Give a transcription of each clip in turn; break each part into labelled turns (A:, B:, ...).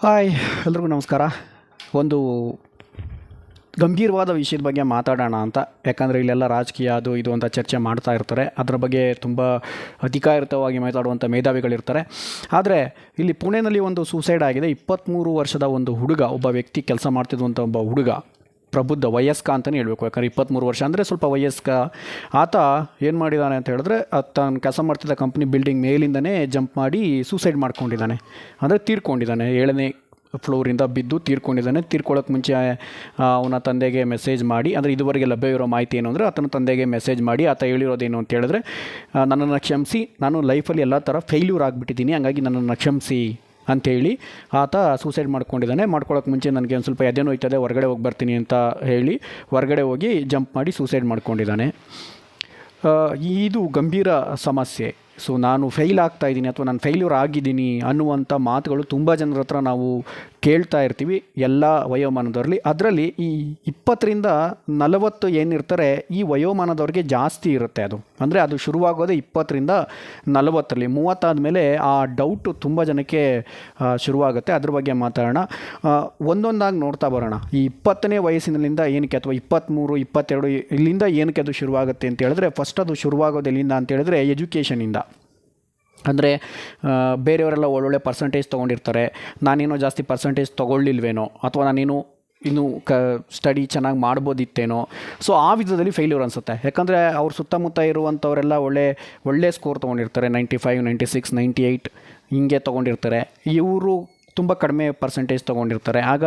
A: Hi, ಎಲ್ರಿಗೂ ನಮಸ್ಕಾರ. ಒಂದು ಗಂಭೀರವಾದ ವಿಷಯದ ಬಗ್ಗೆ ಮಾತಾಡೋಣ ಅಂತ. ಯಾಕಂದರೆ ಇಲ್ಲೆಲ್ಲ ರಾಜಕೀಯ ಅದು ಇದು ಅಂತ ಚರ್ಚೆ ಮಾಡ್ತಾ ಇರ್ತಾರೆ. ಅದರ ಬಗ್ಗೆ ತುಂಬ ಅಧಿಕಾರಿತವಾಗಿ ಮಾತಾಡುವಂಥ ಮೇಧಾವಿಗಳಿರ್ತಾರೆ. ಆದರೆ ಇಲ್ಲಿ ಪುಣೆಯಲ್ಲಿ ಒಂದು ಸೂಸೈಡ್ ಆಗಿದೆ. 23 ವರ್ಷದ ಒಂದು ಹುಡುಗ, ಒಬ್ಬ ವ್ಯಕ್ತಿ ಕೆಲಸ ಮಾಡ್ತಿದ್ದಂಥ ಒಬ್ಬ ಹುಡುಗ, ಪ್ರಬುದ್ಧ ವಯಸ್ಕ ಅಂತಲೇ ಹೇಳಬೇಕು. ಯಾಕಂದರೆ 23 ವರ್ಷ ಅಂದರೆ ಸ್ವಲ್ಪ ವಯಸ್ಕ. ಆತ ಏನು ಮಾಡಿದ್ದಾನೆ ಅಂತ ಹೇಳಿದ್ರೆ, ತಾನು ಕೆಲಸ ಮಾಡ್ತಿದ್ದ ಕಂಪ್ನಿ ಬಿಲ್ಡಿಂಗ್ ಮೇಲಿಂದನೇ ಜಂಪ್ ಮಾಡಿ ಸೂಸೈಡ್ ಮಾಡ್ಕೊಂಡಿದ್ದಾನೆ. ಅಂದರೆ ತೀರ್ಕೊಂಡಿದ್ದಾನೆ. 7ನೇ ಫ್ಲೋರಿಂದ ಬಿದ್ದು ತೀರ್ಕೊಂಡಿದ್ದಾನೆ. ತೀರ್ಕೊಳ್ಳೋಕೆ ಮುಂಚೆ ಅವನ ತಂದೆಗೆ ಮೆಸೇಜ್ ಮಾಡಿ, ಅಂದರೆ ಇದುವರೆಗೆ ಲಭ್ಯ ಇರೋ ಮಾಹಿತಿ ಏನು ಅಂದರೆ, ಆತನ ತಂದೆಗೆ ಮೆಸೇಜ್ ಮಾಡಿ ಆತ ಹೇಳಿರೋದೇನು ಅಂತ ಹೇಳಿದ್ರೆ, ನನ್ನನ್ನು ಕ್ಷಮಿಸಿ, ನಾನು ಲೈಫಲ್ಲಿ ಎಲ್ಲ ಥರ ಫೇಲ್ಯೂರ್ ಆಗಿಬಿಟ್ಟಿದ್ದೀನಿ, ಹಂಗಾಗಿ ನನ್ನನ್ನು ಕ್ಷಮಿಸಿ ಅಂಥೇಳಿ ಆತ ಸೂಸೈಡ್ ಮಾಡ್ಕೊಂಡಿದ್ದಾನೆ. ಮಾಡ್ಕೊಳ್ಳೋಕೆ ಮುಂಚೆ ನನಗೆ ಒಂದು ಸ್ವಲ್ಪ ಎದೆನೋ ಹೋಯ್ತದೆ, ಹೊರಗಡೆ ಹೋಗಿ ಬರ್ತೀನಿ ಅಂತ ಹೇಳಿ ಹೊರಗಡೆ ಹೋಗಿ ಜಂಪ್ ಮಾಡಿ ಸೂಸೈಡ್ ಮಾಡ್ಕೊಂಡಿದ್ದಾನೆ. ಇದು ಗಂಭೀರ ಸಮಸ್ಯೆ. ಸೊ ನಾನು ಫೇಲ್ ಆಗ್ತಾಯಿದ್ದೀನಿ ಅಥವಾ ನಾನು ಫೇಲ್ಯೂರ್ ಆಗಿದ್ದೀನಿ ಅನ್ನುವಂಥ ಮಾತುಗಳು ತುಂಬ ಜನರ ಹತ್ರ ನಾವು ಕೇಳ್ತಾ ಇರ್ತೀವಿ, ಎಲ್ಲ ವಯೋಮಾನದವರಲ್ಲಿ. ಅದರಲ್ಲಿ ಈ 20ರಿಂದ 40 ಏನಿರ್ತಾರೆ, ಈ ವಯೋಮಾನದವ್ರಿಗೆ ಜಾಸ್ತಿ ಇರುತ್ತೆ. ಅದು ಅದು ಶುರುವಾಗೋದೇ 20ರಿಂದ 40ರಲ್ಲಿ. 30 ಆದಮೇಲೆ ಆ ಡೌಟು ತುಂಬ ಜನಕ್ಕೆ ಶುರುವಾಗುತ್ತೆ. ಅದ್ರ ಬಗ್ಗೆ ಮಾತಾಡೋಣ. ಒಂದೊಂದಾಗಿ ನೋಡ್ತಾ ಬರೋಣ. ಈ 20ನೇ ವಯಸ್ಸಿನಲ್ಲಿಂದ ಏನಕ್ಕೆ, ಅಥವಾ 23, 22 ಇಲ್ಲಿಂದ ಏನಕ್ಕೆ ಅದು ಶುರುವಾಗುತ್ತೆ ಅಂತ ಹೇಳಿದ್ರೆ, ಫಸ್ಟ್ ಅದು ಶುರುವಾಗೋದು ಎಲ್ಲಿಂದ ಅಂತ ಹೇಳಿದ್ರೆ ಎಜುಕೇಷನಿಂದ. ಅಂದರೆ ಬೇರೆಯವರೆಲ್ಲ ಒಳ್ಳೊಳ್ಳೆ ಪರ್ಸಂಟೇಜ್ ತೊಗೊಂಡಿರ್ತಾರೆ, ನಾನೇನೋ ಜಾಸ್ತಿ ಪರ್ಸಂಟೇಜ್ ತೊಗೊಳ್ಳಿಲ್ವೇನೋ, ಅಥವಾ ನಾನೇನು ಇನ್ನೂ ಸ್ಟಡಿ ಚೆನ್ನಾಗಿ ಮಾಡ್ಬೋದಿತ್ತೇನೋ. ಸೊ ಆ ವಿಧದಲ್ಲಿ ಫೇಲ್ಯೂರ್ ಅನಿಸುತ್ತೆ. ಯಾಕಂದರೆ ಅವ್ರ ಸುತ್ತಮುತ್ತ ಇರುವಂಥವರೆಲ್ಲ ಒಳ್ಳೆ ಸ್ಕೋರ್ ತೊಗೊಂಡಿರ್ತಾರೆ, 95, 96, 98 ಹಿಂಗೆ ತೊಗೊಂಡಿರ್ತಾರೆ. ಇವರು ತುಂಬ ಕಡಿಮೆ ಪರ್ಸೆಂಟೇಜ್ ತೊಗೊಂಡಿರ್ತಾರೆ. ಆಗ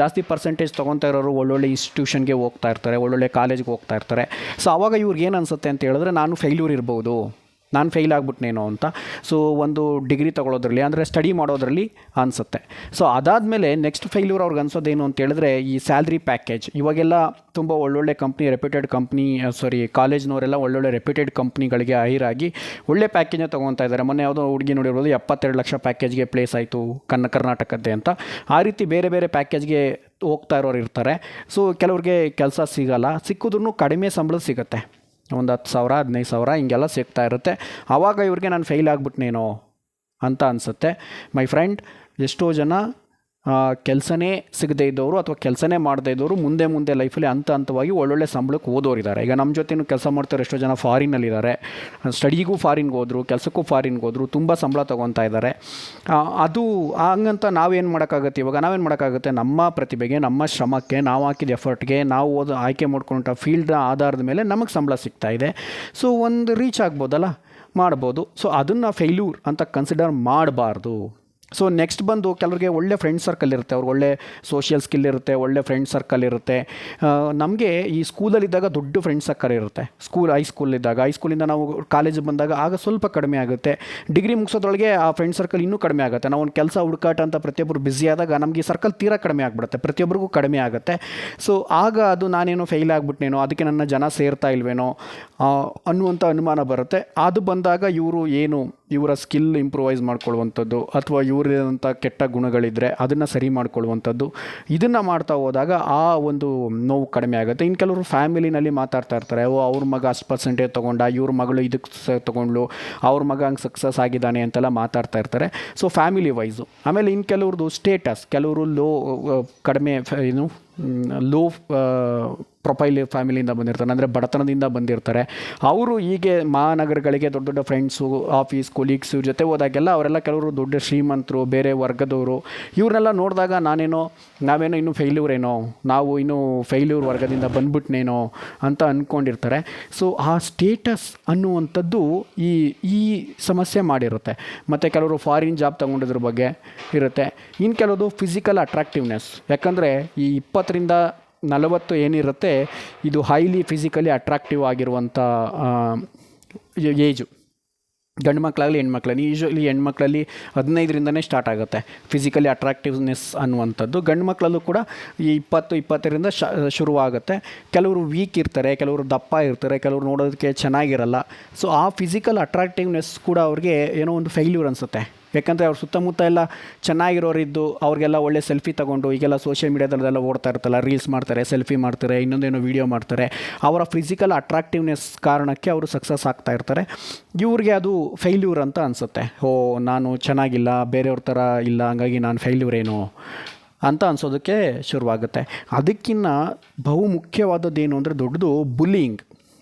A: ಜಾಸ್ತಿ ಪರ್ಸೆಂಟೇಜ್ ತೊಗೊತಾ ಇರೋರು ಒಳ್ಳೊಳ್ಳೆ ಇನ್ಸ್ಟಿಟ್ಯೂಷನ್ಗೆ ಹೋಗ್ತಾ ಇರ್ತಾರೆ, ಒಳ್ಳೊಳ್ಳೆ ಕಾಲೇಜ್ಗೆ ಹೋಗ್ತಾ ಇರ್ತಾರೆ. ಸೊ ಆವಾಗ ಇವ್ರಿಗೆ ಏನು ಅನಿಸುತ್ತೆ ಅಂತ ಹೇಳಿದ್ರೆ, ನಾನು ಫೇಲ್ಯೂರ್ ಇರ್ಬೋದು, ನಾನು ಫೇಲ್ ಆಗ್ಬಿಟ್ನೇನೋ ಅಂತ. ಸೊ ಒಂದು ಡಿಗ್ರಿ ತೊಗೊಳೋದ್ರಲ್ಲಿ, ಅಂದರೆ ಸ್ಟಡಿ ಮಾಡೋದ್ರಲ್ಲಿ ಅನಿಸುತ್ತೆ. ಸೊ ಅದಾದಮೇಲೆ ನೆಕ್ಸ್ಟ್ ಫೇಲ್ಯೂರ್ ಅವ್ರಿಗೆ ಅನ್ಸೋದೇನು ಅಂತ ಹೇಳಿದ್ರೆ, ಈ ಸ್ಯಾಲ್ರಿ ಪ್ಯಾಕೇಜ್. ಇವಾಗೆಲ್ಲ ತುಂಬ ಒಳ್ಳೊಳ್ಳೆ ಕಂಪ್ನಿ, ರೆಪ್ಯೂಟೆಡ್ ಕಂಪ್ನಿ, ಕಾಲೇಜ್ನವರೆಲ್ಲ ಒಳ್ಳೊಳ್ಳೆ ರೆಪ್ಯೂಟೆಡ್ ಕಂಪ್ನಿಗಳಿಗೆ ಹೈರಾಗಿ ಒಳ್ಳೆ ಪ್ಯಾಕೇಜನ್ನ ತೊಗೊತಾ ಇದ್ದಾರೆ. ಮೊನ್ನೆ ಯಾವುದೋ ಹುಡುಗಿ ನೋಡಿರ್ಬೋದು, 72 ಲಕ್ಷ ಪ್ಯಾಕೇಜ್ಗೆ ಪ್ಲೇಸ್ ಆಯಿತು ಕರ್ನಾಟಕದ್ದೇ ಅಂತ. ಆ ರೀತಿ ಬೇರೆ ಬೇರೆ ಪ್ಯಾಕೇಜ್ಗೆ ಹೋಗ್ತಾ ಇರೋರು ಇರ್ತಾರೆ. ಸೊ ಕೆಲವ್ರಿಗೆ ಕೆಲಸ ಸಿಗೋಲ್ಲ, ಸಿಕ್ಕಿದ್ರೂ ಕಡಿಮೆ ಸಂಬಳ ಸಿಗುತ್ತೆ, ಒಂದು 10,000, 15,000 ಹಿಂಗೆಲ್ಲ ಸಿಗ್ತಾ ಇರುತ್ತೆ. ಆವಾಗ ಇವ್ರಿಗೆ ನಾನು ಫೇಲ್ ಆಗಿಬಿಟ್ನೇನೋ ಅಂತ ಅನಿಸುತ್ತೆ. ಮೈ ಫ್ರೆಂಡ್, ಎಷ್ಟೋ ಜನ ಕೆಲಸನೇ ಸಿಗದೇ ಇದ್ದವರು ಅಥವಾ ಕೆಲಸನೇ ಮಾಡದೇ ಇದ್ದವರು ಮುಂದೆ ಲೈಫಲ್ಲಿ ಹಂತವಾಗಿ ಒಳ್ಳೊಳ್ಳೆ ಸಂಬಳಕ್ಕೆ ಓದೋರಿದ್ದಾರೆ. ಈಗ ನಮ್ಮ ಜೊತೆನೂ ಕೆಲಸ ಮಾಡ್ತಾರೆ ಎಷ್ಟೋ ಜನ ಫಾರಿನಲ್ಲಿದ್ದಾರೆ, ಸ್ಟಡಿಗೂ ಫಾರಿನ್ಗೆ ಹೋದರು, ಕೆಲಸಕ್ಕೂ ಫಾರಿನ್ಗೆ ಹೋದರು, ತುಂಬ ಸಂಬಳ ತೊಗೊತಾ ಇದ್ದಾರೆ. ಅದು ಹಂಗಂತ ನಾವೇನು ಮಾಡೋಕ್ಕಾಗುತ್ತೆ? ಇವಾಗ ನಾವೇನು ಮಾಡೋಕ್ಕಾಗುತ್ತೆ? ನಮ್ಮ ಪ್ರತಿಭೆಗೆ, ನಮ್ಮ ಶ್ರಮಕ್ಕೆ, ನಾವು ಹಾಕಿದ ಎಫರ್ಟ್ಗೆ, ನಾವು ಆಯ್ಕೆ ಮಾಡ್ಕೊಂಡ ಫೀಲ್ಡ್ನ ಆಧಾರದ ಮೇಲೆ ನಮಗೆ ಸಂಬಳ ಸಿಗ್ತಾ ಇದೆ. ಸೊ ಒಂದು ರೀಚ್ ಆಗ್ಬೋದಲ್ಲ, ಮಾಡ್ಬೋದು. ಸೊ ಅದನ್ನು ಫೇಲ್ಯೂರ್ ಅಂತ ಕನ್ಸಿಡರ್ ಮಾಡಬಾರ್ದು. ಸೊ ನೆಕ್ಸ್ಟ್ ಬಂದು ಕೆಲವರಿಗೆ ಒಳ್ಳೆ ಫ್ರೆಂಡ್ ಸರ್ಕಲ್ ಇರುತ್ತೆ, ಅವ್ರಿಗೆ ಒಳ್ಳೆ ಸೋಷಿಯಲ್ ಸ್ಕಿಲ್ ಇರುತ್ತೆ, ಒಳ್ಳೆ ಫ್ರೆಂಡ್ ಸರ್ಕಲ್ ಇರುತ್ತೆ. ನಮಗೆ ಈ ಸ್ಕೂಲಲ್ಲಿದ್ದಾಗ ದೊಡ್ಡ ಫ್ರೆಂಡ್ ಸರ್ಕಲ್ ಇರುತ್ತೆ. ಹೈಸ್ಕೂಲಿಂದ ನಾವು ಕಾಲೇಜಿಗೆ ಬಂದಾಗ ಆಗ ಸ್ವಲ್ಪ ಕಡಿಮೆ ಆಗುತ್ತೆ. ಡಿಗ್ರಿ ಮುಗಿಸೋದ್ರೊಳಗೆ ಆ ಫ್ರೆಂಡ್ ಸರ್ಕಲ್ ಇನ್ನೂ ಕಡಿಮೆ ಆಗುತ್ತೆ. ನಾವು ಒಂದು ಕೆಲಸ ಹುಡುಕಾಟ ಅಂತ ಪ್ರತಿಯೊಬ್ಬರು ಬ್ಯುಸಿ ಆದಾಗ ನಮಗೆ ಈ ಸರ್ಕಲ್ ತೀರಾ ಕಡಿಮೆ ಆಗಿಬಿಡುತ್ತೆ, ಪ್ರತಿಯೊಬ್ಬರಿಗೂ ಕಡಿಮೆ ಆಗುತ್ತೆ. ಸೊ ಆಗ ಅದು ನಾನೇನೋ ಫೇಲ್ ಆಗಿಬಿಟ್ನೇನೋ, ಅದಕ್ಕೆ ನನ್ನ ಜನ ಸೇರ್ತಾ ಇಲ್ವೇನೋ ಅನ್ನುವಂಥ ಅನುಮಾನ ಬರುತ್ತೆ. ಅದು ಬಂದಾಗ ಇವರ ಸ್ಕಿಲ್ ಇಂಪ್ರೂವೈಸ್ ಮಾಡ್ಕೊಳ್ಳುವಂಥದ್ದು, ಅಥವಾ ಇವರಿದಂಥ ಕೆಟ್ಟ ಗುಣಗಳಿದ್ದರೆ ಅದನ್ನು ಸರಿ ಮಾಡ್ಕೊಳ್ಳುವಂಥದ್ದು, ಇದನ್ನು ಮಾಡ್ತಾ ಹೋದಾಗ ಆ ಒಂದು ನೋವು ಕಡಿಮೆ ಆಗುತ್ತೆ. ಇನ್ನು ಕೆಲವರು ಫ್ಯಾಮಿಲಿನಲ್ಲಿ ಮಾತಾಡ್ತಾ ಇರ್ತಾರೆ, ಅವ್ರ ಮಗ ಅಷ್ಟು ಪರ್ಸೆಂಟೇಜ್ ತೊಗೊಂಡ, ಇವ್ರ ಮಗಳು ಇದಕ್ಕೆ ತೊಗೊಂಡ್ಲು, ಅವ್ರ ಮಗ ಹಂಗೆ ಸಕ್ಸಸ್ ಆಗಿದ್ದಾನೆ ಅಂತೆಲ್ಲ ಮಾತಾಡ್ತಾ ಇರ್ತಾರೆ. So family wise. ಆಮೇಲೆ ಇನ್ನು ಕೆಲವ್ರದ್ದು ಸ್ಟೇಟಸ್, ಕೆಲವರು ಕಡಿಮೆ ಲೋ ಪ್ರೊಫೈಲ್ ಫ್ಯಾಮಿಲಿಯಿಂದ ಬಂದಿರ್ತಾರೆ, ಅಂದರೆ ಬಡತನದಿಂದ ಬಂದಿರ್ತಾರೆ. ಅವರು ಹೀಗೆ ಮಹಾನಗರಗಳಿಗೆ ದೊಡ್ಡ ದೊಡ್ಡ ಫ್ರೆಂಡ್ಸು, ಆಫೀಸ್ ಕೊಲೀಗ್ಸ್ ಇವ್ರ ಜೊತೆ ಹೋದಾಗೆಲ್ಲ ಅವರೆಲ್ಲ ಕೆಲವರು ದೊಡ್ಡ ಶ್ರೀಮಂತರು, ಬೇರೆ ವರ್ಗದವರು. ಇವ್ರನ್ನೆಲ್ಲ ನೋಡಿದಾಗ ನಾವೇನೋ ಇನ್ನೂ ನಾವು ಇನ್ನೂ ಫೇಲ್ಯೂರ್ ವರ್ಗದಿಂದ ಬಂದ್ಬಿಟ್ನೇನೋ ಅಂತ ಅಂದ್ಕೊಂಡಿರ್ತಾರೆ. ಸೊ ಆ ಸ್ಟೇಟಸ್ ಅನ್ನುವಂಥದ್ದು ಈ ಸಮಸ್ಯೆ ಮಾಡಿರುತ್ತೆ. ಮತ್ತು ಕೆಲವರು ಫಾರಿನ್ ಜಾಬ್ ತೊಗೊಂಡಿದ್ರ ಬಗ್ಗೆ ಇರುತ್ತೆ. ಇನ್ನು ಕೆಲವುದು ಫಿಸಿಕಲ್ ಅಟ್ರಾಕ್ಟಿವ್ನೆಸ್. ಯಾಕಂದರೆ ಈ 20ರಿಂದ 40 ಏನಿರುತ್ತೆ, ಇದು ಹೈಲಿ ಫಿಸಿಕಲಿ ಅಟ್ರಾಕ್ಟಿವ್ ಆಗಿರುವಂಥ ಏಜು. ಗಂಡು ಮಕ್ಕಳಾಗಲಿ ಹೆಣ್ಮಕ್ಳಲ್ಲಿ, ಯೂಶ್ವಲಿ ಹೆಣ್ಮಕ್ಳಲ್ಲಿ 15ರಿಂದನೇ ಸ್ಟಾರ್ಟ್ ಆಗುತ್ತೆ ಫಿಸಿಕಲಿ ಅಟ್ರಾಕ್ಟಿವ್ನೆಸ್ ಅನ್ನುವಂಥದ್ದು. ಗಂಡು ಮಕ್ಕಳಲ್ಲೂ ಕೂಡ ಈ 20-20ರಿಂದ ಶುರುವಾಗುತ್ತೆ. ಕೆಲವರು ವೀಕ್ ಇರ್ತಾರೆ, ಕೆಲವರು ದಪ್ಪ ಇರ್ತಾರೆ, ಕೆಲವರು ನೋಡೋದಕ್ಕೆ ಚೆನ್ನಾಗಿರಲ್ಲ. ಸೊ ಆ ಫಿಸಿಕಲ್ ಅಟ್ರಾಕ್ಟಿವ್ನೆಸ್ ಕೂಡ ಅವ್ರಿಗೆ ಏನೋ ಒಂದು ಫೇಲ್ಯೂರ್ ಅನಿಸುತ್ತೆ. ಯಾಕಂದರೆ ಅವ್ರ ಸುತ್ತಮುತ್ತ ಎಲ್ಲ ಚೆನ್ನಾಗಿರೋರಿದ್ದು ಅವ್ರಿಗೆಲ್ಲ ಒಳ್ಳೆ ಸೆಲ್ಫಿ ತೊಗೊಂಡು ಈಗೆಲ್ಲ ಸೋಷಿಯಲ್ ಮೀಡ್ಯಾದಲ್ಲೆಲ್ಲ ಓಡ್ತಾ ಇರ್ತಲ್ಲ, ರೀಲ್ಸ್ ಮಾಡ್ತಾರೆ, ಸೆಲ್ಫಿ ಮಾಡ್ತಾರೆ, ಇನ್ನೊಂದೇನೋ ವೀಡಿಯೋ ಮಾಡ್ತಾರೆ. ಅವರ ಫಿಸಿಕಲ್ ಅಟ್ರಾಕ್ಟಿವ್ನೆಸ್ ಕಾರಣಕ್ಕೆ ಅವರು ಸಕ್ಸಸ್ ಆಗ್ತಾ ಇರ್ತಾರೆ. ಇವ್ರಿಗೆ ಅದು ಫೇಲ್ಯೂರ್ ಅಂತ ಅನಿಸುತ್ತೆ. ನಾನು ಚೆನ್ನಾಗಿಲ್ಲ, ಬೇರೆಯವ್ರ ಥರ ಇಲ್ಲ, ಹಂಗಾಗಿ ನಾನು ಫೇಲ್ಯೂರ್ ಏನು ಅಂತ ಅನಿಸೋದಕ್ಕೆ ಶುರುವಾಗುತ್ತೆ. ಅದಕ್ಕಿಂತ ಬಹುಮುಖ್ಯವಾದದ್ದೇನು ಅಂದರೆ ದೊಡ್ಡದು ಬುಲ್ಲಿಂಗ್.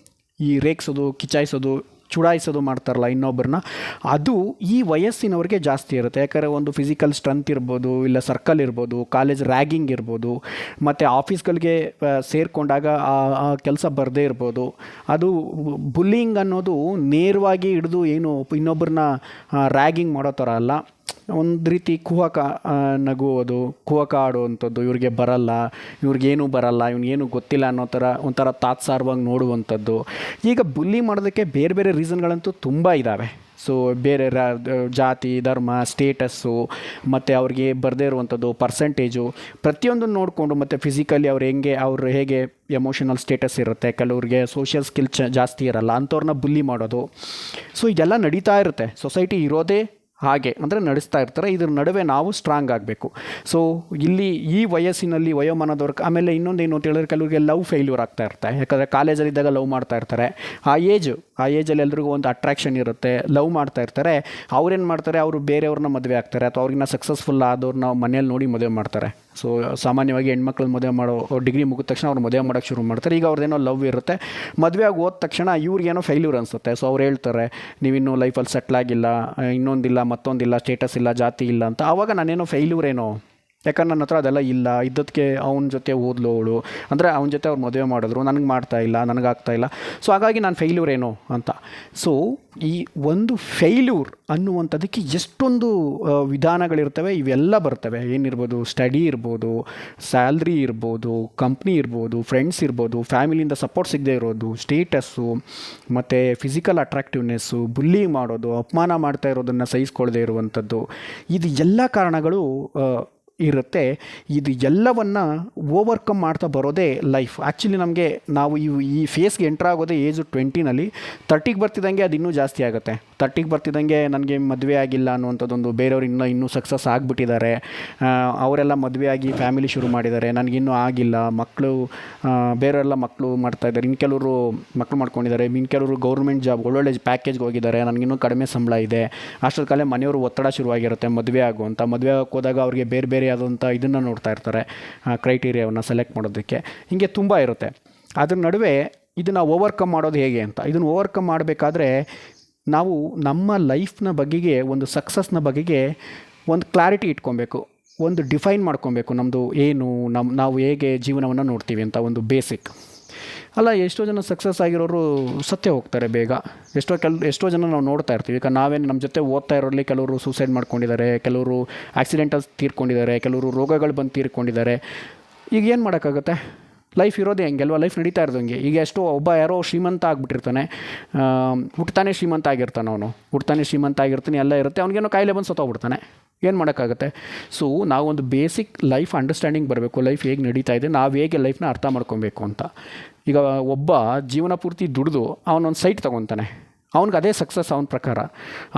A: ಈ ರೇಗ್ಸೋದು, ಕಿಚಾಯಿಸೋದು, ಚುಡಾಯಿಸೋದು ಮಾಡ್ತಾರಲ್ಲ ಇನ್ನೊಬ್ಬರನ್ನ, ಅದು ಈ ವಯಸ್ಸಿನವ್ರಿಗೆ ಜಾಸ್ತಿ ಇರುತ್ತೆ. ಯಾಕಂದರೆ ಒಂದು ಫಿಸಿಕಲ್ ಸ್ಟ್ರೆಂತ್ ಇರ್ಬೋದು, ಇಲ್ಲ ಸರ್ಕಲ್ ಇರ್ಬೋದು, ಕಾಲೇಜ್ ರ್ಯಾಗಿಂಗ್ ಇರ್ಬೋದು, ಮತ್ತು ಆಫೀಸ್ಗಳಿಗೆ ಸೇರಿಕೊಂಡಾಗ ಆ ಕೆಲಸ ಬರದೇ ಇರ್ಬೋದು. ಅದು ಬುಲ್ಲಿಂಗ್ ಅನ್ನೋದು ನೇರವಾಗಿ ಹಿಡಿದು ಏನು ಇನ್ನೊಬ್ಬರನ್ನ ರ್ಯಾಗಿಂಗ್ ಮಾಡೋ ಥರ ಅಲ್ಲ, ಒಂದು ರೀತಿ ಕುಹಕ ನಗುವುದು, ಕುಹಕ ಆಡುವಂಥದ್ದು, ಇವ್ರಿಗೆ ಬರಲ್ಲ, ಇವ್ರಿಗೇನು ಬರಲ್ಲ, ಇವ್ನಿಗೇನು ಗೊತ್ತಿಲ್ಲ ಅನ್ನೋ ಥರ ಒಂಥರ ತಾತ್ಸಾರವಾಗಿ ನೋಡುವಂಥದ್ದು. ಈಗ ಬುಲ್ಲಿ ಮಾಡೋದಕ್ಕೆ ಬೇರೆ ಬೇರೆ ರೀಸನ್ಗಳಂತೂ ತುಂಬ ಇದ್ದಾವೆ. ಸೊ ಬೇರೆ ಜಾತಿ, ಧರ್ಮ, ಸ್ಟೇಟಸ್ಸು, ಮತ್ತು ಅವ್ರಿಗೆ ಬರದೇ ಇರುವಂಥದ್ದು ಪರ್ಸೆಂಟೇಜು, ಪ್ರತಿಯೊಂದನ್ನು ನೋಡಿಕೊಂಡು, ಮತ್ತು ಫಿಸಿಕಲಿ ಅವ್ರು ಹೇಗೆ ಎಮೋಷನಲ್ ಸ್ಟೇಟಸ್ ಇರುತ್ತೆ, ಕೆಲವ್ರಿಗೆ ಸೋಷಿಯಲ್ ಸ್ಕಿಲ್ ಜಾಸ್ತಿ ಇರಲ್ಲ, ಅಂಥವ್ರನ್ನ ಬುಲ್ಲಿ ಮಾಡೋದು. ಸೊ ಇದೆಲ್ಲ ನಡೀತಾ ಇರುತ್ತೆ. ಸೊಸೈಟಿ ಇರೋದೇ ಹಾಗೆ, ಅಂದರೆ ನಡೆಸ್ತಾ ಇರ್ತಾರೆ. ಇದ್ರ ನಡುವೆ ನಾವು ಸ್ಟ್ರಾಂಗ್ ಆಗಬೇಕು. ಸೊ ಇಲ್ಲಿ ಈ ವಯಸ್ಸಿನಲ್ಲಿ ವಯೋಮಾನದವ್ರಿಗೆ, ಆಮೇಲೆ ಇನ್ನೊಂದೇನು ಅಂತ ಹೇಳಿದ್ರೆ ಕೆಲವರಿಗೆ ಲವ್ ಫೇಲ್ಯೂರ್ ಆಗ್ತಾ ಇರ್ತಾರೆ. ಯಾಕಂದರೆ ಕಾಲೇಜಲ್ಲಿದ್ದಾಗ ಲವ್ ಮಾಡ್ತಾ ಇರ್ತಾರೆ, ಆ ಏಜಲ್ಲಿ ಎಲ್ರಿಗೂ ಒಂದು ಅಟ್ರಾಕ್ಷನ್ ಇರುತ್ತೆ, ಲವ್ ಮಾಡ್ತಾ ಇರ್ತಾರೆ. ಅವ್ರೇನು ಮಾಡ್ತಾರೆ, ಅವರು ಬೇರೆಯವ್ರನ್ನ ಮದುವೆ ಆಗ್ತಾರೆ, ಅಥವಾ ಅವ್ರನ್ನ ಸಕ್ಸಸ್ಫುಲ್ ಆದವ್ರನ್ನ ಮನೇಲಿ ನೋಡಿ ಮದುವೆ ಮಾಡ್ತಾರೆ. ಸೊ ಸಾಮಾನ್ಯವಾಗಿ ಹೆಣ್ಮಕ್ಳನ್ನ ಮದುವೆ ಮಾಡೋ ಡಿಗ್ರಿ ಮುಗಿದ ತಕ್ಷಣ ಅವ್ರು ಮದುವೆ ಮಾಡೋಕ್ಕೆ ಶುರು ಮಾಡ್ತಾರೆ. ಈಗ ಅವ್ರದ್ದೇನೋ ಲವ್ ಇರುತ್ತೆ, ಮದುವೆ ಆಗಿ ಹೋದ ತಕ್ಷಣ ಇವ್ರಿಗೇನೋ ಫೇಲ್ಯೂರ್ ಅನಿಸುತ್ತೆ. ಸೊ ಅವ್ರು ಹೇಳ್ತಾರೆ, ನೀವಿನ್ನೂ ಲೈಫಲ್ಲಿ ಸೆಟ್ಲಾಗಿಲ್ಲ, ಇನ್ನೊಂದಿಲ್ಲ, ಮತ್ತೊಂದಿಲ್ಲ, ಸ್ಟೇಟಸ್ ಇಲ್ಲ, ಜಾತಿ ಇಲ್ಲ ಅಂತ. ಆವಾಗ ನಾನೇನೋ ಫೇಲ್ಯೂರ್ ಏನೋ, ಯಾಕಂದ್ರೆ ನನ್ನ ಹತ್ರ ಅದೆಲ್ಲ ಇಲ್ಲ, ಇದ್ದದಕ್ಕೆ ಅವನ ಜೊತೆ ಓದ್ಲು ಅವಳು, ಅಂದರೆ ಅವನ ಜೊತೆ ಅವ್ರು ಮದುವೆ ಮಾಡಿದ್ರು, ನನಗೆ ಮಾಡ್ತಾ ಇಲ್ಲ, ನನಗಾಗ್ತಾ ಇಲ್ಲ, ಸೊ ಹಾಗಾಗಿ ನಾನು ಫೇಲ್ಯೂರ್ ಏನೋ ಅಂತ. ಸೊ ಈ ಒಂದು ಫೇಲ್ಯೂರ್ ಅನ್ನುವಂಥದ್ದಕ್ಕೆ ಎಷ್ಟೊಂದು ವಿಧಾನಗಳಿರ್ತವೆ, ಇವೆಲ್ಲ ಬರ್ತವೆ. ಏನಿರ್ಬೋದು, ಸ್ಟಡಿ ಇರ್ಬೋದು, ಸ್ಯಾಲ್ರಿ ಇರ್ಬೋದು, ಕಂಪ್ನಿ ಇರ್ಬೋದು, ಫ್ರೆಂಡ್ಸ್ ಇರ್ಬೋದು, ಫ್ಯಾಮಿಲಿಯಿಂದ ಸಪೋರ್ಟ್ ಸಿಗದೆ ಇರೋದು, ಸ್ಟೇಟಸ್ಸು, ಮತ್ತು ಫಿಸಿಕಲ್ ಅಟ್ರಾಕ್ಟಿವ್ನೆಸ್ಸು, ಬುಲ್ಲಿ ಮಾಡೋದು, ಅಪಮಾನ ಮಾಡ್ತಾ ಇರೋದನ್ನು ಸಹಿಸ್ಕೊಳ್ಳದೆ ಇರುವಂಥದ್ದು, ಇದು ಎಲ್ಲ ಕಾರಣಗಳು ಇರುತ್ತೆ. ಇದು ಎಲ್ಲವನ್ನು ಓವರ್ಕಮ್ ಮಾಡ್ತಾ ಬರೋದೇ ಲೈಫ್. ಆ್ಯಕ್ಚುಲಿ ನಾವು ಈ ಫೇಸ್ಗೆ ಎಂಟ್ರ್ ಆಗೋದೇ ಏಜು 20ನಲ್ಲಿ. 30ಗೆ ಬರ್ತಿದ್ದಂಗೆ ಅದು ಇನ್ನೂ ಜಾಸ್ತಿ ಆಗುತ್ತೆ. 30ಗೆ ಬರ್ತಿದ್ದಂಗೆ ನನಗೆ ಮದುವೆ ಆಗಿಲ್ಲ ಅನ್ನುವಂಥದ್ದೊಂದು, ಬೇರೆಯವ್ರು ಇನ್ನೂ ಸಕ್ಸಸ್ ಆಗಿಬಿಟ್ಟಿದ್ದಾರೆ, ಅವರೆಲ್ಲ ಮದುವೆ ಆಗಿ ಫ್ಯಾಮಿಲಿ ಶುರು ಮಾಡಿದ್ದಾರೆ, ನನಗಿನ್ನೂ ಆಗಿಲ್ಲ, ಮಕ್ಕಳು ಬೇರೆಲ್ಲ ಮಕ್ಕಳು ಮಾಡ್ತಾಯಿದ್ದಾರೆ, ಇನ್ನು ಕೆಲವರು ಮಕ್ಕಳು ಮಾಡ್ಕೊಂಡಿದ್ದಾರೆ, ಇನ್ನು ಕೆಲವರು ಗೌರ್ಮೆಂಟ್ ಜಾಬ್ ಒಳ್ಳೊಳ್ಳೆ ಪ್ಯಾಕೇಜ್ಗೆ ಹೋಗಿದ್ದಾರೆ, ನನಗಿನ್ನೂ ಕಡಿಮೆ ಸಂಬಳ ಇದೆ. ಅಷ್ಟೊತ್ತು ಕಾಲೇ ಮನೆಯವರು ಒತ್ತಡ ಶುರುವಾಗಿರುತ್ತೆ ಮದುವೆ ಆಗುವಂಥ. ಮದುವೆ ಹೋದಾಗ ಅವ್ರಿಗೆ ಬೇರೆ ಬೇರೆ ಆದಂಥ ಇದನ್ನು ನೋಡ್ತಾ ಇರ್ತಾರೆ, ಕ್ರೈಟೀರಿಯಾವನ್ನು ಸೆಲೆಕ್ಟ್ ಮಾಡೋದಕ್ಕೆ. ಹೀಗೆ ತುಂಬ ಇರುತ್ತೆ. ಅದ್ರ ನಡುವೆ ಇದನ್ನು ಓವರ್ಕಮ್ ಮಾಡೋದು ಹೇಗೆ ಅಂತ, ಇದನ್ನು ಓವರ್ಕಮ್ ಮಾಡಬೇಕಾದ್ರೆ ನಾವು ನಮ್ಮ ಲೈಫ್ನ ಬಗೆಗೆ, ಒಂದು ಸಕ್ಸಸ್ನ ಬಗೆಗೆ ಒಂದು ಕ್ಲಾರಿಟಿ ಇಟ್ಕೊಬೇಕು, ಒಂದು ಡಿಫೈನ್ ಮಾಡ್ಕೊಬೇಕು. ನಮ್ಮದು ಏನು, ನಾವು ಹೇಗೆ ಜೀವನವನ್ನು ನೋಡ್ತೀವಿ ಅಂತ ಒಂದು ಬೇಸಿಕ್. ಅಲ್ಲ, ಎಷ್ಟೋ ಜನ ಸಕ್ಸಸ್ ಆಗಿರೋರು ಸತ್ತೇ ಹೋಗ್ತಾರೆ ಬೇಗ. ಎಷ್ಟೋ ಜನ ನಾವು ನೋಡ್ತಾ ಇರ್ತೀವಿ. ಈಗ ನಾವೇನು ನಮ್ಮ ಜೊತೆ ಓದ್ತಾ ಇರೋರಲ್ಲಿ ಕೆಲವರು ಸೂಸೈಡ್ ಮಾಡ್ಕೊಂಡಿದ್ದಾರೆ, ಕೆಲವರು ಆಕ್ಸಿಡೆಂಟಲ್ಲಿ ತೀರ್ಕೊಂಡಿದ್ದಾರೆ, ಕೆಲವರು ರೋಗಗಳು ಬಂದು ತೀರ್ಕೊಂಡಿದ್ದಾರೆ. ಈಗ ಏನು ಮಾಡೋಕ್ಕಾಗುತ್ತೆ, ಲೈಫ್ ಇರೋದೇ ಹೆಂಗೆ ಅಲ್ವಾ, ಲೈಫ್ ನಡೀತಾ ಇರೋದಂಗೆ. ಈಗ ಯಾರೋ ಶ್ರೀಮಂತ ಆಗಿಬಿಟ್ಟಿರ್ತಾನೆ, ಹುಟ್ಟತಾನೆ ಶ್ರೀಮಂತ ಆಗಿರ್ತಾನೆ, ಹುಟ್ಟತಾನೆ ಶ್ರೀಮಂತ ಆಗಿರ್ತಾನೆ, ಎಲ್ಲ ಇರುತ್ತೆ, ಅವ್ನಿಗೇನೋ ಕಾಯಿಲೆ ಬಂದು ಸತ್ತೋಗ್ಬಿಡ್ತಾನೆ. ಏನು ಮಾಡೋಕ್ಕಾಗುತ್ತೆ. ಸೊ ನಾವೊಂದು ಬೇಸಿಕ್ ಲೈಫ್ ಅಂಡರ್ಸ್ಟ್ಯಾಂಡಿಂಗ್ ಬರಬೇಕು, ಲೈಫ್ ಹೇಗೆ ನಡೀತಾ ಇದೆ, ನಾವು ಹೇಗೆ ಲೈಫ್ನ ಅರ್ಥ ಮಾಡ್ಕೊಬೇಕು ಅಂತ. ಈಗ ಒಬ್ಬ ಜೀವನ ಪೂರ್ತಿ ದುಡಿದು ಅವನೊಂದು ಸೈಟ್ ತೊಗೊತಾನೆ, ಅವ್ನಿಗೆ ಅದೇ ಸಕ್ಸಸ್ ಅವನ ಪ್ರಕಾರ.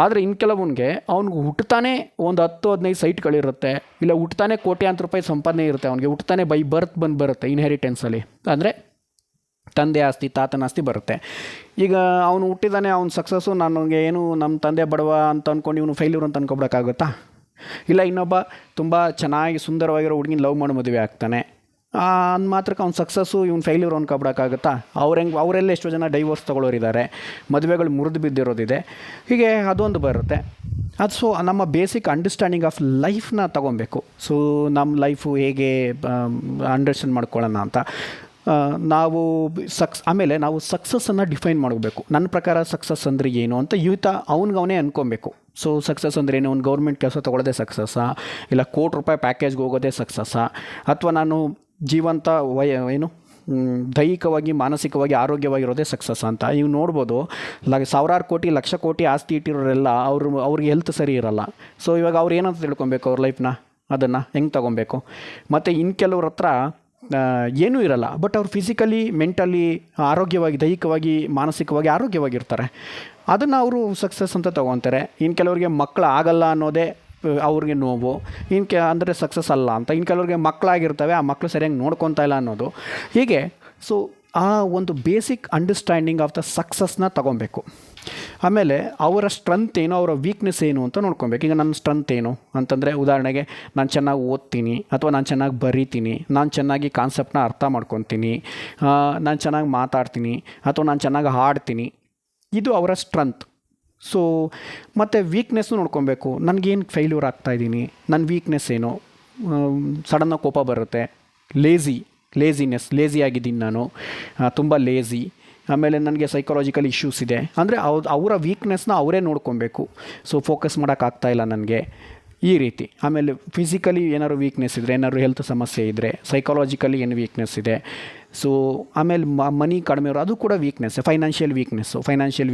A: ಆದರೆ ಇನ್ನು ಕೆಲವನಿಗೆ ಅವ್ನಿಗೆ ಹುಟ್ಟತಾನೆ ಒಂದು 10-15 ಸೈಟ್ಗಳಿರುತ್ತೆ, ಇಲ್ಲ ಹುಟ್ಟತಾನೆ ಕೋಟ್ಯಾಂತರ ರೂಪಾಯಿ ಸಂಪಾದನೆ ಇರುತ್ತೆ, ಅವ್ನಿಗೆ ಹುಟ್ಟತಾನೆ ಬೈ ಬರ್ತ್ ಬರುತ್ತೆ, ಇನ್ಹೆರಿಟೆನ್ಸಲ್ಲಿ, ಅಂದರೆ ತಂದೆ ಆಸ್ತಿ, ತಾತನ ಆಸ್ತಿ ಬರುತ್ತೆ. ಈಗ ಅವನು ಹುಟ್ಟಿದಾನೆ, ಅವ್ನ ಸಕ್ಸಸ್ಸು, ನನಗೆ ಏನು ನಮ್ಮ ತಂದೆ ಬಡವ ಅಂತ ಅಂದ್ಕೊಂಡು ಇವನು ಫೇಲ್ಯೂರ್ ಅಂತ ಅನ್ಕೊಬಿಡೋಕ್ಕಾಗುತ್ತಾ? ಇಲ್ಲ, ಇನ್ನೊಬ್ಬ ತುಂಬ ಚೆನ್ನಾಗಿ ಸುಂದರವಾಗಿರೋ ಹುಡುಗಿನ ಲವ್ ಮಾಡಿ ಮದುವೆ ಆಗ್ತಾನೆ, ಅಂದ ಮಾತ್ರಕ್ಕೆ ಅವ್ನು ಸಕ್ಸಸ್ಸು, ಇವ್ನು ಫೇಲ್ಯೂರ್ ಅನ್ಕೊಬಿಡೋಕ್ಕಾಗುತ್ತಾ? ಅವರೆಲ್ಲ ಎಷ್ಟೋ ಜನ ಡೈವೋರ್ಸ್ ತೊಗೊಳ್ಳೋರಿದ್ದಾರೆ, ಮದುವೆಗಳು ಮುರಿದು ಬಿದ್ದಿರೋದಿದೆ. ಹೀಗೆ ಅದೊಂದು ಬರುತ್ತೆ. ಅದು ಸೊ ನಮ್ಮ ಬೇಸಿಕ್ ಅಂಡರ್ಸ್ಟ್ಯಾಂಡಿಂಗ್ ಆಫ್ ಲೈಫ್ನ ತೊಗೊಬೇಕು. ಸೊ ನಮ್ಮ ಲೈಫು ಹೇಗೆ ಅಂಡರ್ಸ್ಟ್ಯಾಂಡ್ ಮಾಡ್ಕೊಳ್ಳೋಣ ಅಂತ ನಾವು ಆಮೇಲೆ ನಾವು ಸಕ್ಸಸ್ಸನ್ನು ಡಿಫೈನ್ ಮಾಡಬೇಕು. ನನ್ನ ಪ್ರಕಾರ ಸಕ್ಸಸ್ ಅಂದರೆ ಏನು ಅಂತ ಅವನಿಗವನೇ ಅಂದ್ಕೊಬೇಕು. ಸೊ ಸಕ್ಸಸ್ ಅಂದರೆ ಏನು, ಒಂದು ಗೌರ್ಮೆಂಟ್ ಕೆಲಸ ತೊಗೊಳ್ಳೋದೇ ಸಕ್ಸಸ್ಸಾ, ಇಲ್ಲ ಕೋಟಿ ರೂಪಾಯಿ ಪ್ಯಾಕೇಜ್ಗೆ ಹೋಗೋದೇ ಸಕ್ಸಸ್ಸಾ, ಅಥವಾ ನಾನು ಜೀವಂತ ದೈಹಿಕವಾಗಿ ಮಾನಸಿಕವಾಗಿ ಆರೋಗ್ಯವಾಗಿರೋದೇ ಸಕ್ಸಸ್ ಅಂತ. ನೀವು ನೋಡ್ಬೋದು, ಸಾವಿರಾರು ಕೋಟಿ ಲಕ್ಷ ಕೋಟಿ ಆಸ್ತಿ ಇಟ್ಟಿರೋರೆಲ್ಲ ಅವ್ರಿಗೆ ಹೆಲ್ತ್ ಸರಿ ಇರೋಲ್ಲ. ಸೊ ಇವಾಗ ಅವ್ರು ಏನಂತ ತಿಳ್ಕೊಬೇಕು ಅವ್ರ ಲೈಫ್ನ, ಅದನ್ನು ಹೆಂಗೆ ತೊಗೊಬೇಕು. ಮತ್ತು ಇನ್ನು ಕೆಲವ್ರ ಹತ್ರ ಏನೂ ಇರಲ್ಲ, ಬಟ್ ಅವ್ರು ಫಿಸಿಕಲಿ ಮೆಂಟಲಿ ಆರೋಗ್ಯವಾಗಿ, ದೈಹಿಕವಾಗಿ, ಮಾನಸಿಕವಾಗಿ ಆರೋಗ್ಯವಾಗಿರ್ತಾರೆ. ಅದನ್ನು ಅವರು ಸಕ್ಸಸ್ ಅಂತ ತೊಗೊತಾರೆ. ಇನ್ನು ಕೆಲವರಿಗೆ ಮಕ್ಕಳು ಆಗಲ್ಲ ಅನ್ನೋದೇ ಅವ್ರಿಗೆ ನೋವು, ಅಂದರೆ ಸಕ್ಸಸ್ ಅಲ್ಲ ಅಂತ. ಇನ್ನು ಕೆಲವರಿಗೆ ಮಕ್ಕಳಾಗಿರ್ತವೆ, ಆ ಮಕ್ಕಳು ಸರಿಯಾಗಿ ನೋಡ್ಕೊತಾ ಇಲ್ಲ ಅನ್ನೋದು. ಹೀಗೆ ಸೊ ಆ ಒಂದು ಬೇಸಿಕ್ ಅಂಡರ್ಸ್ಟ್ಯಾಂಡಿಂಗ್ ಆಫ್ ದ ಸಕ್ಸಸ್ನ ತೊಗೊಬೇಕು. ಆಮೇಲೆ ಅವರ ಸ್ಟ್ರೆಂತ್ ಏನು, ಅವರ ವೀಕ್ನೆಸ್ ಏನು ಅಂತ ನೋಡ್ಕೊಬೇಕು. ಈಗ ನನ್ನ ಸ್ಟ್ರೆಂತ್ ಏನು ಅಂತಂದರೆ, ಉದಾಹರಣೆಗೆ ನಾನು ಚೆನ್ನಾಗಿ ಓದ್ತೀನಿ, ಅಥವಾ ನಾನು ಚೆನ್ನಾಗಿ ಬರೀತೀನಿ, ನಾನು ಚೆನ್ನಾಗಿ ಕಾನ್ಸೆಪ್ಟನ್ನ ಅರ್ಥ ಮಾಡ್ಕೊತೀನಿ, ನಾನು ಚೆನ್ನಾಗಿ ಮಾತಾಡ್ತೀನಿ, ಅಥವಾ ನಾನು ಚೆನ್ನಾಗಿ ಹಾಡ್ತೀನಿ. ಇದು ಅವರ ಸ್ಟ್ರೆಂತ್. ಸೊ ಮತ್ತು ವೀಕ್ನೆಸ್ಸು ನೋಡ್ಕೊಬೇಕು. ನನಗೇನು ಫೇಲ್ಯೂರ್ ಆಗ್ತಾಯಿದ್ದೀನಿ, ನನ್ನ ವೀಕ್ನೆಸ್ ಏನು, ಸಡನ್ನಾಗಿ ಕೋಪ ಬರುತ್ತೆ, ಲೇಸಿ ಆಗಿದ್ದೀನಿ ನಾನು, ತುಂಬ ಲೇಸಿ. ಆಮೇಲೆ ನನಗೆ ಸೈಕಾಲಜಿಕಲ್ ಇಶ್ಯೂಸ್ ಇದೆ ಅಂದರೆ ಅವರ ವೀಕ್ನೆಸ್ನ ಅವರೇ ನೋಡ್ಕೊಬೇಕು. ಸೊ ಫೋಕಸ್ ಮಾಡೋಕ್ಕಾಗ್ತಾಯಿಲ್ಲ ನನಗೆ, ಈ ರೀತಿ. ಆಮೇಲೆ ಫಿಸಿಕಲಿ ಏನಾದ್ರು ವೀಕ್ನೆಸ್ ಇದ್ದರೆ, ಏನಾದ್ರು ಹೆಲ್ತ್ ಸಮಸ್ಯೆ ಇದ್ದರೆ, ಸೈಕಾಲಜಿಕಲಿ ಏನು ವೀಕ್ನೆಸ್ ಇದೆ. ಸೊ ಆಮೇಲೆ ಮನಿ ಕಡಿಮೆ ಇರೋ ಅದು ಕೂಡ ವೀಕ್ನೆಸ್. ಫೈನಾನ್ಷಿಯಲ್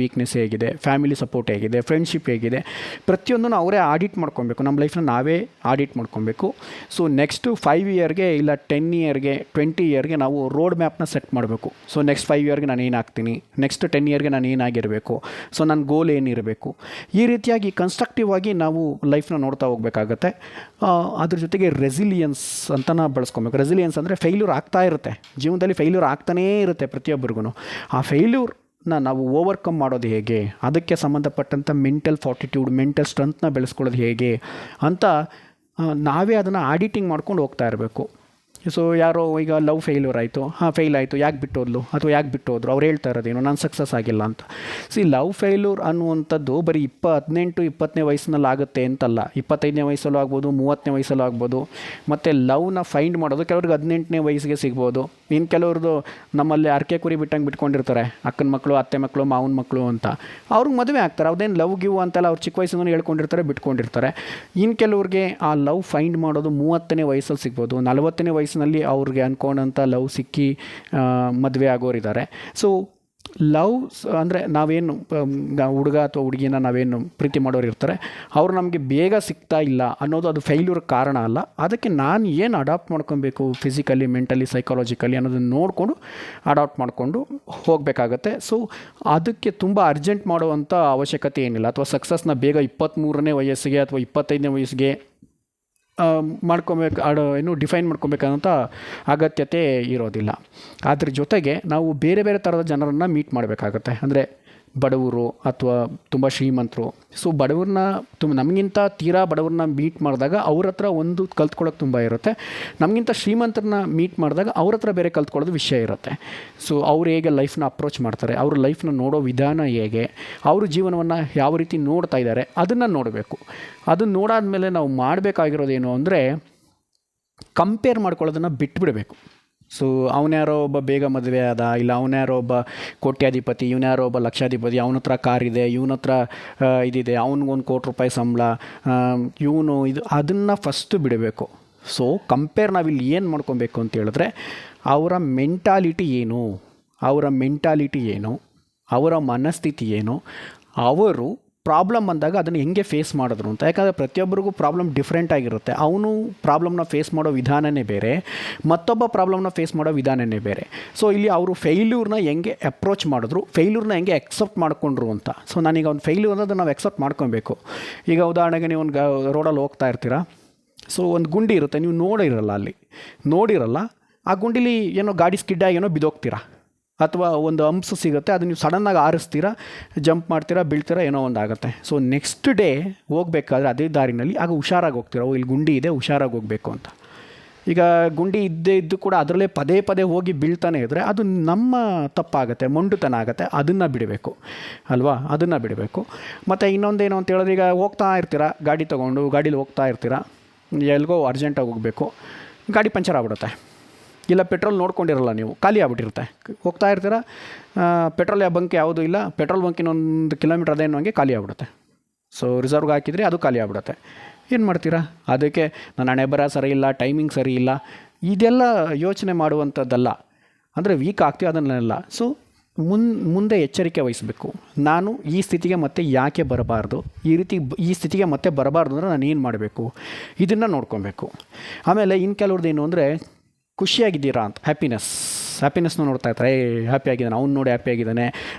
A: ವೀಕ್ನೆಸ್ ಹೇಗಿದೆ, ಫ್ಯಾಮಿಲಿ ಸಪೋರ್ಟ್ ಹೇಗಿದೆ, ಫ್ರೆಂಡ್ಶಿಪ್ ಹೇಗಿದೆ, ಪ್ರತಿಯೊಂದನ್ನು ಅವರೇ ಆಡಿಟ್ ಮಾಡ್ಕೊಬೇಕು. ನಮ್ಮ ಲೈಫ್ನ ನಾವೇ ಆಡಿಟ್ ಮಾಡ್ಕೊಬೇಕು. ಸೊ ನೆಕ್ಸ್ಟು 5 ಇಯರ್ಗೆ ಇಲ್ಲ 10 ಇಯರ್ಗೆ 20 ಇಯರ್ಗೆ ನಾವು ರೋಡ್ ಮ್ಯಾಪ್ನ ಸೆಟ್ ಮಾಡಬೇಕು. ಸೊ ನೆಕ್ಸ್ಟ್ 5 ಇಯರ್ಗೆ ನಾನು ಏನಾಗ್ತೀನಿ, ನೆಕ್ಸ್ಟ್ 10 ಇಯರ್ಗೆ ನಾನು ಏನಾಗಿರಬೇಕು, ಸೊ ನನ್ನ ಗೋಲ್ ಏನಿರಬೇಕು, ಈ ರೀತಿಯಾಗಿ ಕನ್ಸ್ಟ್ರಕ್ಟಿವ್ ಆಗಿ ನಾವು ಲೈಫ್ನ ನೋಡ್ತಾ ಹೋಗಬೇಕಾಗತ್ತೆ. ಅದ್ರ ಜೊತೆಗೆ ರೆಸಿಲಿಯನ್ಸ್ ಅಂತನ ಬಳಸ್ಕೊಬೇಕು. ರೆಸಿಲಿಯನ್ಸ್ ಅಂದರೆ ಫೇಲ್ಯೂರ್ ಆಗ್ತಾ ಇರುತ್ತೆ ಜೀವನದಲ್ಲಿ, ಫೇಲ್ಯೂರ್ ಆಗ್ತಾನೇ ಇರುತ್ತೆ ಪ್ರತಿಯೊಬ್ಬರಿಗೂ. ಆ ಫೇಲ್ಯೂರ್ನ ನಾವು ಓವರ್ಕಮ್ ಮಾಡೋದು ಹೇಗೆ, ಅದಕ್ಕೆ ಸಂಬಂಧಪಟ್ಟಂಥ ಮೆಂಟಲ್ ಫಾರ್ಟಿಟ್ಯೂಡ್, ಮೆಂಟಲ್ ಸ್ಟ್ರೆಂತ್ನ ಬೆಳೆಸ್ಕೊಳ್ಳೋದು ಹೇಗೆ ಅಂತ ನಾವೇ ಅದನ್ನು ಆಡಿಟಿಂಗ್ ಮಾಡ್ಕೊಂಡು ಹೋಗ್ತಾ ಇರಬೇಕು. ಸೊ ಯಾರೋ ಈಗ ಲವ್ ಫೇಲ್ಯೂರ್ ಆಯಿತು, ಫೇಲ್ ಆಯಿತು, ಯಾಕೆ ಬಿಟ್ಟೋದ್ಲು ಅಥವಾ ಯಾಕೆ ಬಿಟ್ಟೋದ್ರು, ಅವ್ರು ಹೇಳ್ತಾ ಇರೋದೇನು, ನಾನು ಸಕ್ಸಸ್ ಆಗಿಲ್ಲ ಅಂತ. ಲವ್ ಫೇಲ್ಯೂರ್ ಅನ್ನುವಂಥದ್ದು ಬರೀ 18-20ನೇ ವಯಸ್ಸಿನಲ್ಲಿ ಆಗುತ್ತೆ ಅಂತಲ್ಲ, 25ನೇ ವಯಸ್ಸಲ್ಲೂ ಆಗ್ಬೋದು, 30ನೇ ವಯಸ್ಸಲ್ಲೂ ಆಗ್ಬೋದು. ಮತ್ತು ಲವ್ನ ಫೈಂಡ್ ಮಾಡೋದು ಕೆಲವ್ರಿಗೆ 18ನೇ ವಯಸ್ಸಿಗೆ ಸಿಗ್ಬೋದು. ಇನ್ನು ಕೆಲವ್ರದ್ದು ನಮ್ಮಲ್ಲಿ ಅರ್ಕೆ ಕುರಿ ಬಿಟ್ಟಂಗೆ ಬಿಟ್ಕೊಂಡಿರ್ತಾರೆ, ಅಕ್ಕನ ಮಕ್ಕಳು, ಅತ್ತೆ ಮಕ್ಕಳು, ಮಾವನ ಮಕ್ಕಳು ಅಂತ. ಅವ್ರಿಗೆ ಮದುವೆ ಆಗ್ತಾರೆ, ಅವ್ರದ್ದೇನು ಲವ್ ಗಿವ್ ಅಂತೆಲ್ಲ ಅವ್ರು ಚಿಕ್ಕ ವಯಸ್ಸಿಂದ ಹೇಳ್ಕೊಂಡಿರ್ತಾರೆ, ಬಿಟ್ಕೊಂಡಿರ್ತಾರೆ. ಇನ್ನು ಕೆಲವ್ರಿಗೆ ಆ ಲವ್ ಫೈಂಡ್ ಮಾಡೋದು 30ನೇ ವಯಸ್ಸಲ್ಲಿ ಸಿಗ್ಬೋದು, 40ನೇ ವಯಸ್ಸಿನಲ್ಲಿ ಅವ್ರಿಗೆ ಅಂದ್ಕೊಂಡಂಥ ಲವ್ ಸಿಕ್ಕಿ ಮದುವೆ ಆಗೋರಿದ್ದಾರೆ. ಸೊ ಲವ್ ಅಂದರೆ ನಾವೇನು ಹುಡುಗ ಅಥವಾ ಹುಡುಗಿನ ನಾವೇನು ಪ್ರೀತಿ ಮಾಡೋರು ಇರ್ತಾರೆ, ಅವರು ನಮಗೆ ಬೇಗ ಸಿಗ್ತಾ ಇಲ್ಲ ಅನ್ನೋದು ಅದು ಫೇಲ್ಯೂರ್ ಕಾರಣ ಅಲ್ಲ. ಅದಕ್ಕೆ ನಾನು ಏನು ಅಡಾಪ್ಟ್ ಮಾಡ್ಕೊಬೇಕು ಫಿಸಿಕಲಿ, ಮೆಂಟಲಿ, ಸೈಕಾಲಜಿಕಲಿ ಅನ್ನೋದನ್ನು ನೋಡಿಕೊಂಡು ಅಡಾಪ್ಟ್ ಮಾಡಿಕೊಂಡು ಹೋಗಬೇಕಾಗತ್ತೆ. ಸೊ ಅದಕ್ಕೆ ತುಂಬ ಅರ್ಜೆಂಟ್ ಮಾಡುವಂಥ ಅವಶ್ಯಕತೆ ಏನಿಲ್ಲ. ಅಥವಾ ಸಕ್ಸಸ್ನ ಬೇಗ 23ನೇ ವಯಸ್ಸಿಗೆ ಅಥವಾ 25ನೇ ವಯಸ್ಸಿಗೆ ಡಿಫೈನ್ ಮಾಡ್ಕೊಬೇಕಂತ ಅಗತ್ಯತೆ ಇರೋದಿಲ್ಲ. ಅದ್ರ ಜೊತೆಗೆ ನಾವು ಬೇರೆ ಬೇರೆ ಥರದ ಜನರನ್ನು ಮೀಟ್ ಮಾಡಬೇಕಾಗತ್ತೆ. ಅಂದರೆ ಬಡವರು ಅಥವಾ ತುಂಬ ಶ್ರೀಮಂತರು. ಸೊ ಬಡವ್ರನ್ನ ನಮಗಿಂತ ತೀರಾ ಬಡವ್ರನ್ನ ಮೀಟ್ ಮಾಡಿದಾಗ ಅವ್ರ ಹತ್ರ ಒಂದು ಕಲ್ತ್ಕೊಳ್ಳೋಕೆ ತುಂಬ ಇರುತ್ತೆ. ನಮಗಿಂತ ಶ್ರೀಮಂತರನ್ನ ಮೀಟ್ ಮಾಡಿದಾಗ ಅವ್ರ ಹತ್ರ ಬೇರೆ ಕಲ್ತ್ಕೊಳ್ಳೋದು ವಿಷಯ ಇರುತ್ತೆ. ಸೊ ಅವ್ರು ಹೇಗೆ ಲೈಫ್ನ ಅಪ್ರೋಚ್ ಮಾಡ್ತಾರೆ, ಅವ್ರ ಲೈಫ್ನ ನೋಡೋ ವಿಧಾನ ಹೇಗೆ, ಅವ್ರ ಜೀವನವನ್ನು ಯಾವ ರೀತಿ ನೋಡ್ತಾ ಇದ್ದಾರೆ ಅದನ್ನು ನೋಡಬೇಕು. ಅದನ್ನು ನೋಡಾದ್ಮೇಲೆ ನಾವು ಮಾಡಬೇಕಾಗಿರೋದೇನು ಅಂದರೆ ಕಂಪೇರ್ ಮಾಡ್ಕೊಳ್ಳೋದನ್ನು ಬಿಟ್ಬಿಡಬೇಕು. ಸೊ ಅವನ್ಯಾರೋ ಒಬ್ಬ ಬೇಗ ಮದುವೆ ಆದ, ಇಲ್ಲ ಅವನ್ಯಾರೋ ಒಬ್ಬ ಕೋಟ್ಯಾಧಿಪತಿ, ಇವನ್ಯಾರೋ ಒಬ್ಬ ಲಕ್ಷಾಧಿಪತಿ, ಅವನ ಹತ್ರ ಕಾರಿದೆ, ಇವನ ಹತ್ರ ಇದಿದೆ, ಅವ್ನಿಗೊಂದು ₹1 ಕೋಟಿ ಸಂಬಳ, ಇವನು ಇದು, ಅದನ್ನು ಫಸ್ಟು ಬಿಡಬೇಕು. ಸೊ ಕಂಪೇರ್ ನಾವಿಲ್ಲಿ ಏನು ಮಾಡ್ಕೊಬೇಕು ಅಂತ ಹೇಳಿದ್ರೆ, ಅವರ ಮೆಂಟಾಲಿಟಿ ಏನು, ಅವರ ಮನಸ್ಥಿತಿ ಏನು, ಅವರು ಪ್ರಾಬ್ಲಮ್ ಬಂದಾಗ ಅದನ್ನು ಹೆಂಗೆ ಫೇಸ್ ಮಾಡಿದ್ರು ಅಂತ. ಯಾಕಂದರೆ ಪ್ರತಿಯೊಬ್ಬರಿಗೂ ಪ್ರಾಬ್ಲಮ್ ಡಿಫ್ರೆಂಟ್ ಆಗಿರುತ್ತೆ. ಅವನು ಪ್ರಾಬ್ಲಮ್ನ ಫೇಸ್ ಮಾಡೋ ವಿಧಾನವೇ ಬೇರೆ, ಮತ್ತೊಬ್ಬ ಪ್ರಾಬ್ಲಮ್ನ ಫೇಸ್ ಮಾಡೋ ವಿಧಾನವೇ ಬೇರೆ. ಸೊ ಇಲ್ಲಿ ಅವರು ಫೇಲ್ಯೂರ್ನ ಹೆಂಗೆ ಅಪ್ರೋಚ್ ಮಾಡಿದ್ರು, ಫೇಲ್ಯೂರ್ನ ಹೆಂಗೆ ಎಕ್ಸೆಪ್ಟ್ ಮಾಡ್ಕೊಂಡ್ರು ಅಂತ. ಸೊ ನಾನೀಗ ಒಂದು ಫೇಲ್ಯೂರ್ ಅನ್ನೋದನ್ನು ನಾವು ಎಕ್ಸೆಪ್ಟ್ ಮಾಡ್ಕೊಬೇಕು. ಈಗ ಉದಾಹರಣೆಗೆ ನೀವು ಒಂದು ರೋಡಲ್ಲಿ ಹೋಗ್ತಾ ಇರ್ತೀರಾ, ಸೊ ಒಂದು ಗುಂಡಿ ಇರುತ್ತೆ, ನೀವು ನೋಡಿರಲ್ಲ, ಆ ಗುಂಡಿಲಿ ಏನೋ ಗಾಡಿ ಸ್ಕಿಡ್ಡಾಗಿ ಏನೋ ಬಿದ್ದೋಗ್ತೀರಾ, ಅಥವಾ ಒಂದು ಹಂಪ್ಸ್ ಸಿಗುತ್ತೆ, ಅದು ನೀವು ಸಡನ್ನಾಗಿ ಆರಿಸ್ತೀರಾ, ಜಂಪ್ ಮಾಡ್ತೀರಾ, ಬೀಳ್ತೀರಾ, ಏನೋ ಒಂದು ಆಗುತ್ತೆ. ಸೊ ನೆಕ್ಸ್ಟ್ ಡೇ ಹೋಗ್ಬೇಕಾದ್ರೆ ಅದೇ ದಾರಿನಲ್ಲಿ ಆಗ ಹುಷಾರಾಗಿ ಹೋಗ್ತೀರಾ, ಇಲ್ಲಿ ಗುಂಡಿ ಇದೆ, ಹುಷಾರಾಗಿ ಹೋಗಬೇಕು ಅಂತ. ಈಗ ಗುಂಡಿ ಇದ್ದು ಕೂಡ ಅದರಲ್ಲೇ ಪದೇ ಹೋಗಿ ಬೀಳ್ತಾನೆ ಇದ್ದರೆ ಅದು ನಮ್ಮ ತಪ್ಪಾಗುತ್ತೆ, ಮೊಂಡುತನ ಆಗುತ್ತೆ. ಅದನ್ನು ಬಿಡಬೇಕು ಅಲ್ವಾ, ಅದನ್ನು ಬಿಡಬೇಕು. ಮತ್ತು ಇನ್ನೊಂದೇನು ಅಂತ ಹೇಳಿದ್ರೆ, ಈಗ ಹೋಗ್ತಾ ಇರ್ತೀರಾ, ಗಾಡಿ ತೊಗೊಂಡು ಗಾಡೀಲಿ ಹೋಗ್ತಾ ಇರ್ತೀರಾ, ಎಲ್ಗೋ ಅರ್ಜೆಂಟಾಗಿ ಹೋಗಬೇಕು, ಗಾಡಿ ಪಂಚರ್ ಆಗ್ಬಿಡುತ್ತೆ, ಇಲ್ಲ ಪೆಟ್ರೋಲ್ ನೋಡ್ಕೊಂಡಿರಲ್ಲ, ನೀವು ಖಾಲಿ ಆಗ್ಬಿಟ್ಟಿರುತ್ತೆ, ಹೋಗ್ತಾ ಇರ್ತೀರ, ಪೆಟ್ರೋಲ್ ಬಂಕ್ ಯಾವುದೂ ಇಲ್ಲ, ಪೆಟ್ರೋಲ್ ಬಂಕಿನ 1 ಕಿಲೋಮೀಟ್ರ್ ಅದೇನು ಹಂಗೆ ಖಾಲಿ ಆಗ್ಬಿಡುತ್ತೆ. ಸೊ ರಿಸರ್ವ್ಗೆ ಹಾಕಿದರೆ ಅದು ಖಾಲಿ ಆಗ್ಬಿಡುತ್ತೆ. ಏನು ಮಾಡ್ತೀರಾ? ಅದಕ್ಕೆ ನನ್ನ ಹಣೆ ಬರ ಸರಿ ಇಲ್ಲ, ಟೈಮಿಂಗ್ ಸರಿ ಇಲ್ಲ, ಇದೆಲ್ಲ ಯೋಚನೆ ಮಾಡುವಂಥದ್ದಲ್ಲ. ಅಂದರೆ ವೀಕ್ ಆಗ್ತೀವಿ ಅದನ್ನೆಲ್ಲ. ಸೊ ಮುಂದೆ ಎಚ್ಚರಿಕೆ ವಹಿಸಬೇಕು. ನಾನು ಈ ಸ್ಥಿತಿಗೆ ಮತ್ತೆ ಯಾಕೆ ಬರಬಾರ್ದು, ಈ ಸ್ಥಿತಿಗೆ ಮತ್ತೆ ಬರಬಾರ್ದು ಅಂದರೆ ನಾನು ಏನು ಮಾಡಬೇಕು, ಇದನ್ನು ನೋಡ್ಕೊಬೇಕು. ಆಮೇಲೆ ಇನ್ನು ಕೆಲವ್ರದ್ದು ಏನು ಅಂದರೆ, ಖುಷಿಯಾಗಿದ್ದೀರಾ ಅಂತ. ಹ್ಯಾಪಿನೆಸ್ನ ನೋಡ್ತಾ ಇರ್ತಾರೆ, ಹ್ಯಾಪಿ ಆಗಿದ್ದಾನೆ, ಅವ್ನು ನೋಡಿ ಹ್ಯಾಪಿ ಆಗಿದ್ದಾನೆ.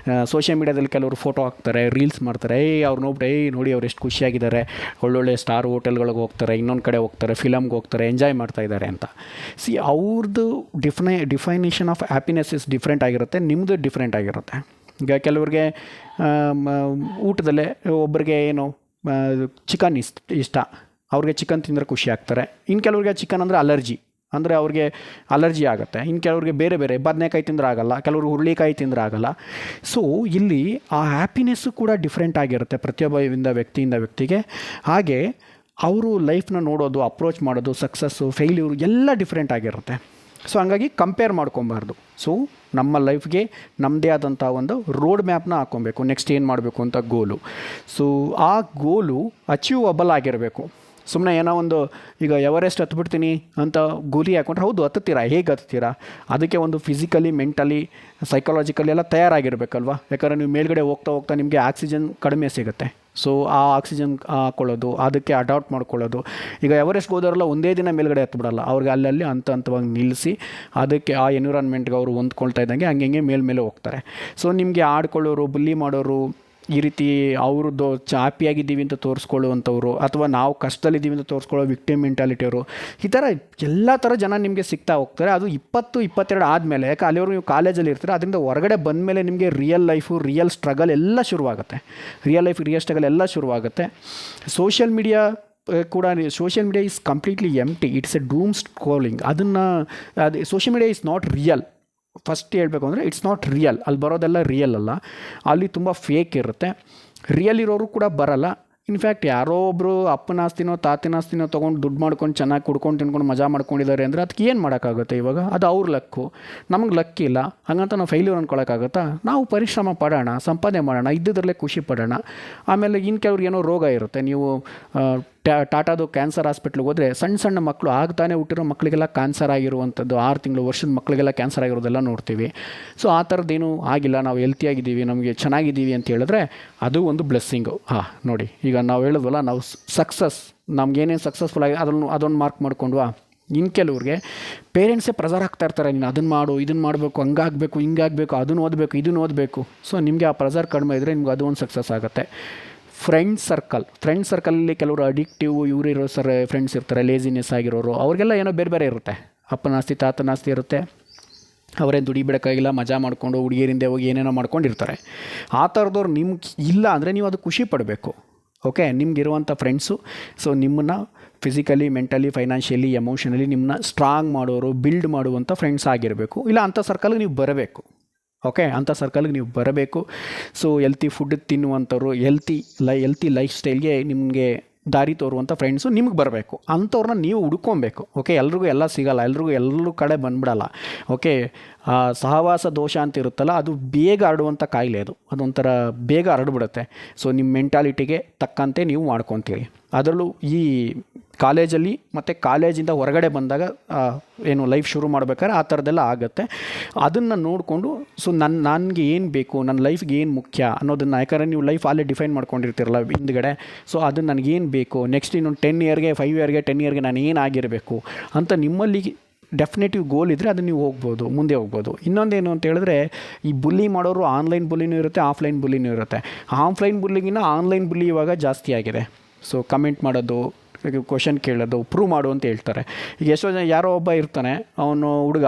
A: ಸೋಷಿಯಲ್ ಮೀಡ್ಯಾದಲ್ಲಿ ಕೆಲವರು ಫೋಟೋ ಹಾಕ್ತಾರೆ, ರೀಲ್ಸ್ ಮಾಡ್ತಾರೆ, ಅವ್ರು ನೋಡ್ಬಿಟ್ಟು ನೋಡಿ ಅವ್ರು ಎಷ್ಟು ಖುಷಿಯಾಗಿದ್ದಾರೆ, ಒಳ್ಳೊಳ್ಳೆ ಸ್ಟಾರ್ ಹೋಟೆಲ್ಗಳಿಗೆ ಹೋಗ್ತಾರೆ, ಇನ್ನೊಂದು ಕಡೆ ಹೋಗ್ತಾರೆ, ಫಿಲಮ್ಗೆ ಹೋಗ್ತಾರೆ, ಎಂಜಾಯ್ ಮಾಡ್ತಾ ಇದ್ದಾರೆ ಅಂತ. ಅವ್ರದ್ದು ಡಿಫೈನೇಷನ್ ಆಫ್ ಹ್ಯಾಪಿನೆಸ್ ಇಸ್ ಡಿಫ್ರೆಂಟ್ ಆಗಿರುತ್ತೆ, ನಿಮ್ಮದು ಡಿಫ್ರೆಂಟ್ ಆಗಿರುತ್ತೆ. ಈಗ ಕೆಲವ್ರಿಗೆ ಊಟದಲ್ಲೇ ಒಬ್ಬರಿಗೆ ಏನು ಚಿಕನ್ ಇಷ್ಟ, ಅವ್ರಿಗೆ ಚಿಕನ್ ತಿಂದರೆ ಖುಷಿ ಆಗ್ತಾರೆ. ಇನ್ನು ಕೆಲವ್ರಿಗೆ ಚಿಕನ್ ಅಂದರೆ ಅವ್ರಿಗೆ ಅಲರ್ಜಿ ಆಗುತ್ತೆ. ಇನ್ನು ಕೆಲವ್ರಿಗೆ ಬೇರೆ ಬೇರೆ ಬದನೆಕಾಯಿ ತಿಂದರೆ ಆಗಲ್ಲ, ಕೆಲವರು ಹುರುಳಿಕಾಯಿ ತಿಂದರೆ ಆಗಲ್ಲ. ಸೊ ಇಲ್ಲಿ ಆ ಹ್ಯಾಪಿನೆಸ್ಸು ಕೂಡ ಡಿಫ್ರೆಂಟ್ ಆಗಿರುತ್ತೆ ಪ್ರತಿಯೊಬ್ಬ ವ್ಯಕ್ತಿಗೆ. ಹಾಗೆ ಅವರು ಲೈಫ್ನ ನೋಡೋದು, ಅಪ್ರೋಚ್ ಮಾಡೋದು, ಸಕ್ಸಸ್ಸು, ಫೇಲ್ಯೂರು ಎಲ್ಲ ಡಿಫ್ರೆಂಟ್ ಆಗಿರುತ್ತೆ. ಸೊ ಹಂಗಾಗಿ ಕಂಪೇರ್ ಮಾಡ್ಕೊಬಾರ್ದು. ಸೊ ನಮ್ಮ ಲೈಫ್ಗೆ ನಮ್ಮದೇ ಆದಂಥ ಒಂದು ರೋಡ್ ಮ್ಯಾಪ್ನ ಹಾಕ್ಕೊಬೇಕು, ನೆಕ್ಸ್ಟ್ ಏನು ಮಾಡಬೇಕು ಅಂತ ಗೋಲು. ಸೊ ಆ ಗೋಲು ಅಚೀವಬಲ್ ಆಗಿರಬೇಕು. ಸುಮ್ಮನೆ ಏನೋ ಒಂದು ಈಗ ಎವರೆಸ್ಟ್ ಹತ್ಬಿಡ್ತೀನಿ ಅಂತ ಗುರಿ ಹಾಕ್ಕೊಂಡ್ರೆ ಹೌದು ಹತ್ತುತ್ತೀರಾ, ಹೇಗೆ ಹತ್ತುತ್ತೀರಾ? ಅದಕ್ಕೆ ಒಂದು ಫಿಸಿಕಲಿ, ಮೆಂಟಲಿ, ಸೈಕಾಲಜಿಕಲಿ ಎಲ್ಲ ತಯಾರಾಗಿರಬೇಕಲ್ವ. ಯಾಕಂದರೆ ನೀವು ಮೇಲ್ಗಡೆ ಹೋಗ್ತಾ ನಿಮಗೆ ಆಕ್ಸಿಜನ್ ಕಡಿಮೆ ಸಿಗುತ್ತೆ. ಸೊ ಆ ಆಕ್ಸಿಜನ್ ಹಾಕ್ಕೊಳ್ಳೋದು, ಅದಕ್ಕೆ ಅಡಾಪ್ಟ್ ಮಾಡ್ಕೊಳ್ಳೋದು. ಈಗ ಎವರೆಸ್ಟ್ಗೆ ಹೋದವರೆಲ್ಲ ಒಂದೇ ದಿನ ಮೇಲ್ಗಡೆ ಹತ್ಬಿಡಲ್ಲ, ಅವ್ರಿಗೆ ಅಲ್ಲಲ್ಲಿ ಹಂತವಾಗಿ ನಿಲ್ಲಿಸಿ ಅದಕ್ಕೆ ಆ ಎನ್ವಿರಾನ್ಮೆಂಟ್ಗೆ ಅವರು ಹೊಂದ್ಕೊಳ್ತಾ ಇದ್ದಂಗೆ ಹಂಗೆ ಮೇಲೆ ಹೋಗ್ತಾರೆ. ಸೊ ನಿಮಗೆ ಆಡ್ಕೊಳ್ಳೋರು, ಬುಲ್ಲಿ ಮಾಡೋರು, ಈ ರೀತಿ ಅವ್ರದ್ದು ಹ್ಯಾಪಿಯಾಗಿದ್ದೀವಿ ಅಂತ ತೋರಿಸ್ಕೊಳ್ಳುವಂಥವ್ರು, ಅಥವಾ ನಾವು ಕಷ್ಟದಲ್ಲಿದ್ದೀವಿ ಅಂತ ತೋರಿಸ್ಕೊಳ್ಳೋ ವಿಕ್ಟಿಮ್ ಮೆಂಟಾಲಿಟಿಯವರು, ಈ ಥರ ಎಲ್ಲ ಥರ ಜನ ನಿಮಗೆ ಸಿಗ್ತಾ ಹೋಗ್ತಾರೆ. ಅದು 20-22 ಆದಮೇಲೆ, ಯಾಕೆ ಅಲ್ಲಿವರು ನೀವು ಕಾಲೇಜಲ್ಲಿ ಇರ್ತಾರೆ, ಅದರಿಂದ ಹೊರಗಡೆ ಬಂದ ಮೇಲೆ ನಿಮಗೆ ರಿಯಲ್ ಲೈಫು, ರಿಯಲ್ ಸ್ಟ್ರಗಲ್ ಎಲ್ಲ ಶುರುವಾಗುತ್ತೆ. ರಿಯಲ್ ಸ್ಟ್ರಗಲ್ ಎಲ್ಲ ಶುರುವಾಗುತ್ತೆ. Social media is completely empty, it's a doom scrolling. ಅದು social media is not real. First ಹೇಳ್ಬೇಕು ಅಂದರೆ ಇಟ್ಸ್ ನಾಟ್ ರಿಯಲ್. ಅಲ್ಲಿ ಬರೋದೆಲ್ಲ ರಿಯಲ್ ಅಲ್ಲ, ಅಲ್ಲಿ ತುಂಬ ಫೇಕ್ ಇರುತ್ತೆ. ರಿಯಲ್ ಇರೋರು ಕೂಡ ಬರಲ್ಲ. ಇನ್ಫ್ಯಾಕ್ಟ್ ಯಾರೋ ಒಬ್ಬರು ಅಪ್ಪನ ಆಸ್ತಿನೋ ತಾತನ ಆಸ್ತಿನೋ ತೊಗೊಂಡು ದುಡ್ಡು ಮಾಡ್ಕೊಂಡು ಚೆನ್ನಾಗಿ ಕುಡ್ಕೊಂಡು ತಿನ್ಕೊಂಡು ಮಜಾ ಮಾಡ್ಕೊಂಡಿದ್ದಾರೆ ಅಂದರೆ ಅದಕ್ಕೆ ಏನು ಮಾಡೋಕ್ಕಾಗುತ್ತೆ? ಇವಾಗ ಅದು ಅವ್ರ ಲಕ್ಕು, ನಮಗೆ ಲಕ್ ಇಲ್ಲ. ಹಾಗಂತ ನಾವು ಫೈಲ್ಯೂರ್ ಅಂದ್ಕೊಳಕ್ಕಾಗತ್ತಾ? ನಾವು ಪರಿಶ್ರಮ ಪಡೋಣ, ಸಂಪಾದನೆ ಮಾಡೋಣ, ಇದ್ದಿದ್ರಲ್ಲೇ ಖುಷಿ ಪಡೋಣ. ಆಮೇಲೆ ಇನ್ನು ಕೆಲವ್ರಿಗೆ ಏನೋ ರೋಗ ಇರುತ್ತೆ. ನೀವು ಟಾಟಾದು ಕ್ಯಾನ್ಸರ್ ಹಾಸ್ಪಿಟ್ಲಿಗೆ ಹೋದರೆ ಸಣ್ಣ ಮಕ್ಕಳು, ಆಗ್ತಾನೆ ಹುಟ್ಟಿರೋ ಮಕ್ಕಳಿಗೆಲ್ಲ ಕ್ಯಾನ್ಸರ್ ಆಗಿರುವಂಥದ್ದು, 6 ತಿಂಗಳು ವರ್ಷದ ಮಕ್ಕಳಿಗೆಲ್ಲ ಕ್ಯಾನ್ಸರ್ ಆಗಿರೋದೆಲ್ಲ ನೋಡ್ತೀವಿ. ಸೊ ಆ ಥರದ್ದೇನೂ ಆಗಿಲ್ಲ, ನಾವು ಹೆಲ್ತಿಯಾಗಿದ್ದೀವಿ, ನಮಗೆ ಚೆನ್ನಾಗಿದ್ದೀವಿ ಅಂತ ಹೇಳಿದ್ರೆ ಅದು ಒಂದು ಬ್ಲೆಸ್ಸಿಂಗು. ನೋಡಿ, ಈಗ ನಾವು ಹೇಳಿದ್ವಲ್ಲ, ನಾವು ನಮಗೇನೇನು ಸಕ್ಸಸ್ಫುಲ್ ಆಗಿ ಅದನ್ನು ಮಾರ್ಕ್ ಮಾಡ್ಕೊಂಡ್ವಾ. ಇನ್ನು ಕೆಲವ್ರಿಗೆ ಪೇರೆಂಟ್ಸೇ ಪ್ರೆಸರ್ ಹಾಕ್ತಾ ಇರ್ತಾರೆ, ನೀನು ಅದನ್ನು ಮಾಡು, ಇದನ್ನು ಮಾಡಬೇಕು, ಹಂಗಾಗಬೇಕು, ಹಿಂಗಾಗಬೇಕು, ಅದನ್ನು ಓದಬೇಕು, ಇದನ್ನು ಓದಬೇಕು. ಸೊ ನಿಮಗೆ ಆ ಪ್ರೆಸರ್ ಕಡಿಮೆ ಇದ್ದರೆ ನಿಮ್ಗೆ ಅದು ಒಂದು ಸಕ್ಸಸ್ ಆಗುತ್ತೆ. ಫ್ರೆಂಡ್ ಸರ್ಕಲಲ್ಲಿ ಕೆಲವರು ಅಡಿಕ್ಟಿವ್ ಇವರಿರೋ ಫ್ರೆಂಡ್ಸ್ ಇರ್ತಾರೆ, ಲೇಜಿನೆಸ್ ಆಗಿರೋರು, ಅವ್ರಿಗೆಲ್ಲ ಏನೋ ಬೇರೆ ಇರುತ್ತೆ. ಅಪ್ಪನ ಆಸ್ತಿ ತಾತನ ಆಸ್ತಿ ಇರುತ್ತೆ, ಅವರೇನು ದುಡಿಬೇಡಕ್ಕಾಗಿಲ್ಲ, ಮಜಾ ಮಾಡಿಕೊಂಡು ಹುಡುಗಿಯರಿಂದ ಹೋಗಿ ಏನೇನೋ ಮಾಡ್ಕೊಂಡಿರ್ತಾರೆ. ಆ ಥರದವ್ರು ನಿಮ್ಗೆ ಇಲ್ಲ ಅಂದರೆ ನೀವು ಅದು ಖುಷಿ ಪಡಬೇಕು. ಓಕೆ, ನಿಮ್ಗಿರುವಂಥ ಫ್ರೆಂಡ್ಸು ಸೊ ನಿಮ್ಮನ್ನು ಫಿಸಿಕಲಿ, ಮೆಂಟಲಿ, ಫೈನಾನ್ಷಿಯಲಿ, ಎಮೋಷನಲಿ ನಿಮ್ಮನ್ನ ಸ್ಟ್ರಾಂಗ್ ಮಾಡೋರು, ಬಿಲ್ಡ್ ಮಾಡುವಂಥ ಫ್ರೆಂಡ್ಸ್ ಆಗಿರಬೇಕು. ಇಲ್ಲ ಅಂಥ ಸರ್ಕಲ್ಗೆ ನೀವು ಬರಬೇಕು. ಓಕೆ, ಅಂಥ ಸರ್ಕಲ್ಗೆ ನೀವು ಬರಬೇಕು. ಸೊ ಹೆಲ್ತಿ ಫುಡ್ ತಿನ್ನುವಂಥವ್ರು, ಹೆಲ್ತಿ ಲೈಫ್ ಸ್ಟೈಲ್ಗೆ ನಿಮಗೆ ದಾರಿ ತೋರುವಂಥ ಫ್ರೆಂಡ್ಸು ನಿಮ್ಗೆ ಬರಬೇಕು. ಅಂಥವ್ರನ್ನ ನೀವು ಹುಡ್ಕೊಬೇಕು. ಓಕೆ, ಎಲ್ರಿಗೂ ಎಲ್ಲ ಸಿಗೋಲ್ಲ, ಎಲ್ಲರೂ ಕಡೆ ಬಂದ್ಬಿಡಲ್ಲ. ಓಕೆ, ಸಹವಾಸ ದೋಷ ಅಂತ ಇರುತ್ತಲ್ಲ, ಅದು ಬೇಗ ಹರಡುವಂಥ ಕಾಯಿಲೆ. ಅದೊಂಥರ ಬೇಗ ಹರಡ್ಬಿಡುತ್ತೆ. ಸೊ ನಿಮ್ಮ ಮೆಂಟಾಲಿಟಿಗೆ ತಕ್ಕಂತೆ ನೀವು ಮಾಡ್ಕೊತೀರಿ. ಅದರಲ್ಲೂ ಈ ಕಾಲೇಜಲ್ಲಿ ಮತ್ತು ಕಾಲೇಜಿಂದ ಹೊರಗಡೆ ಬಂದಾಗ ಏನು ಲೈಫ್ ಶುರು ಮಾಡ್ಬೇಕಾದ್ರೆ ಆ ಥರದ್ದೆಲ್ಲ ಆಗುತ್ತೆ. ಅದನ್ನು ನೋಡಿಕೊಂಡು ಸೊ ನನಗೆ ಏನು ಬೇಕು, ನನ್ನ ಲೈಫ್ಗೆ ಏನು ಮುಖ್ಯ ಅನ್ನೋದನ್ನು, ಯಾಕಂದರೆ ನೀವು ಲೈಫ್ ಅಲ್ಲೇ ಡಿಫೈನ್ ಮಾಡ್ಕೊಂಡಿರ್ತೀರಲ್ಲ ಹಿಂದ್ಗಡೆ. ಸೊ ಅದು ನನಗೇನು ಬೇಕು, ನೆಕ್ಸ್ಟ್ ಇನ್ನೊಂದು 10 ಇಯರ್ಗೆ 5 ಇಯರ್ಗೆ 10 ಇಯರ್ಗೆ ನಾನು ಏನಾಗಿರಬೇಕು ಅಂತ ನಿಮ್ಮಲ್ಲಿ ಡೆಫಿನೆಟಿವ್ ಗೋಲ್ ಇದ್ದರೆ ಅದನ್ನು ನೀವು ಮುಂದೆ ಹೋಗ್ಬೋದು. ಇನ್ನೊಂದೇನು ಅಂತ ಹೇಳಿದ್ರೆ, ಈ ಬುಲ್ಲಿ ಮಾಡೋರು ಆನ್ಲೈನ್ ಬುಲ್ಲಿನೂ ಇರುತ್ತೆ, ಆಫ್ಲೈನ್ ಬುಲ್ಲಿನೂ ಇರುತ್ತೆ. ಆಫ್ಲೈನ್ ಬುಲ್ಲಿಗಿನ್ನ ಆನ್ಲೈನ್ ಬುಲ್ಲಿ ಇವಾಗ ಜಾಸ್ತಿ ಆಗಿದೆ. ಸೊ ಕಮೆಂಟ್ ಮಾಡೋದು, ಕ್ವಶನ್ ಕೇಳೋದು, ಪ್ರೂವ್ ಮಾಡು ಅಂತ ಹೇಳ್ತಾರೆ. ಈಗ ಎಷ್ಟೋ ಜನ, ಯಾರೋ ಒಬ್ಬ ಇರ್ತಾನೆ, ಅವನು ಹುಡುಗ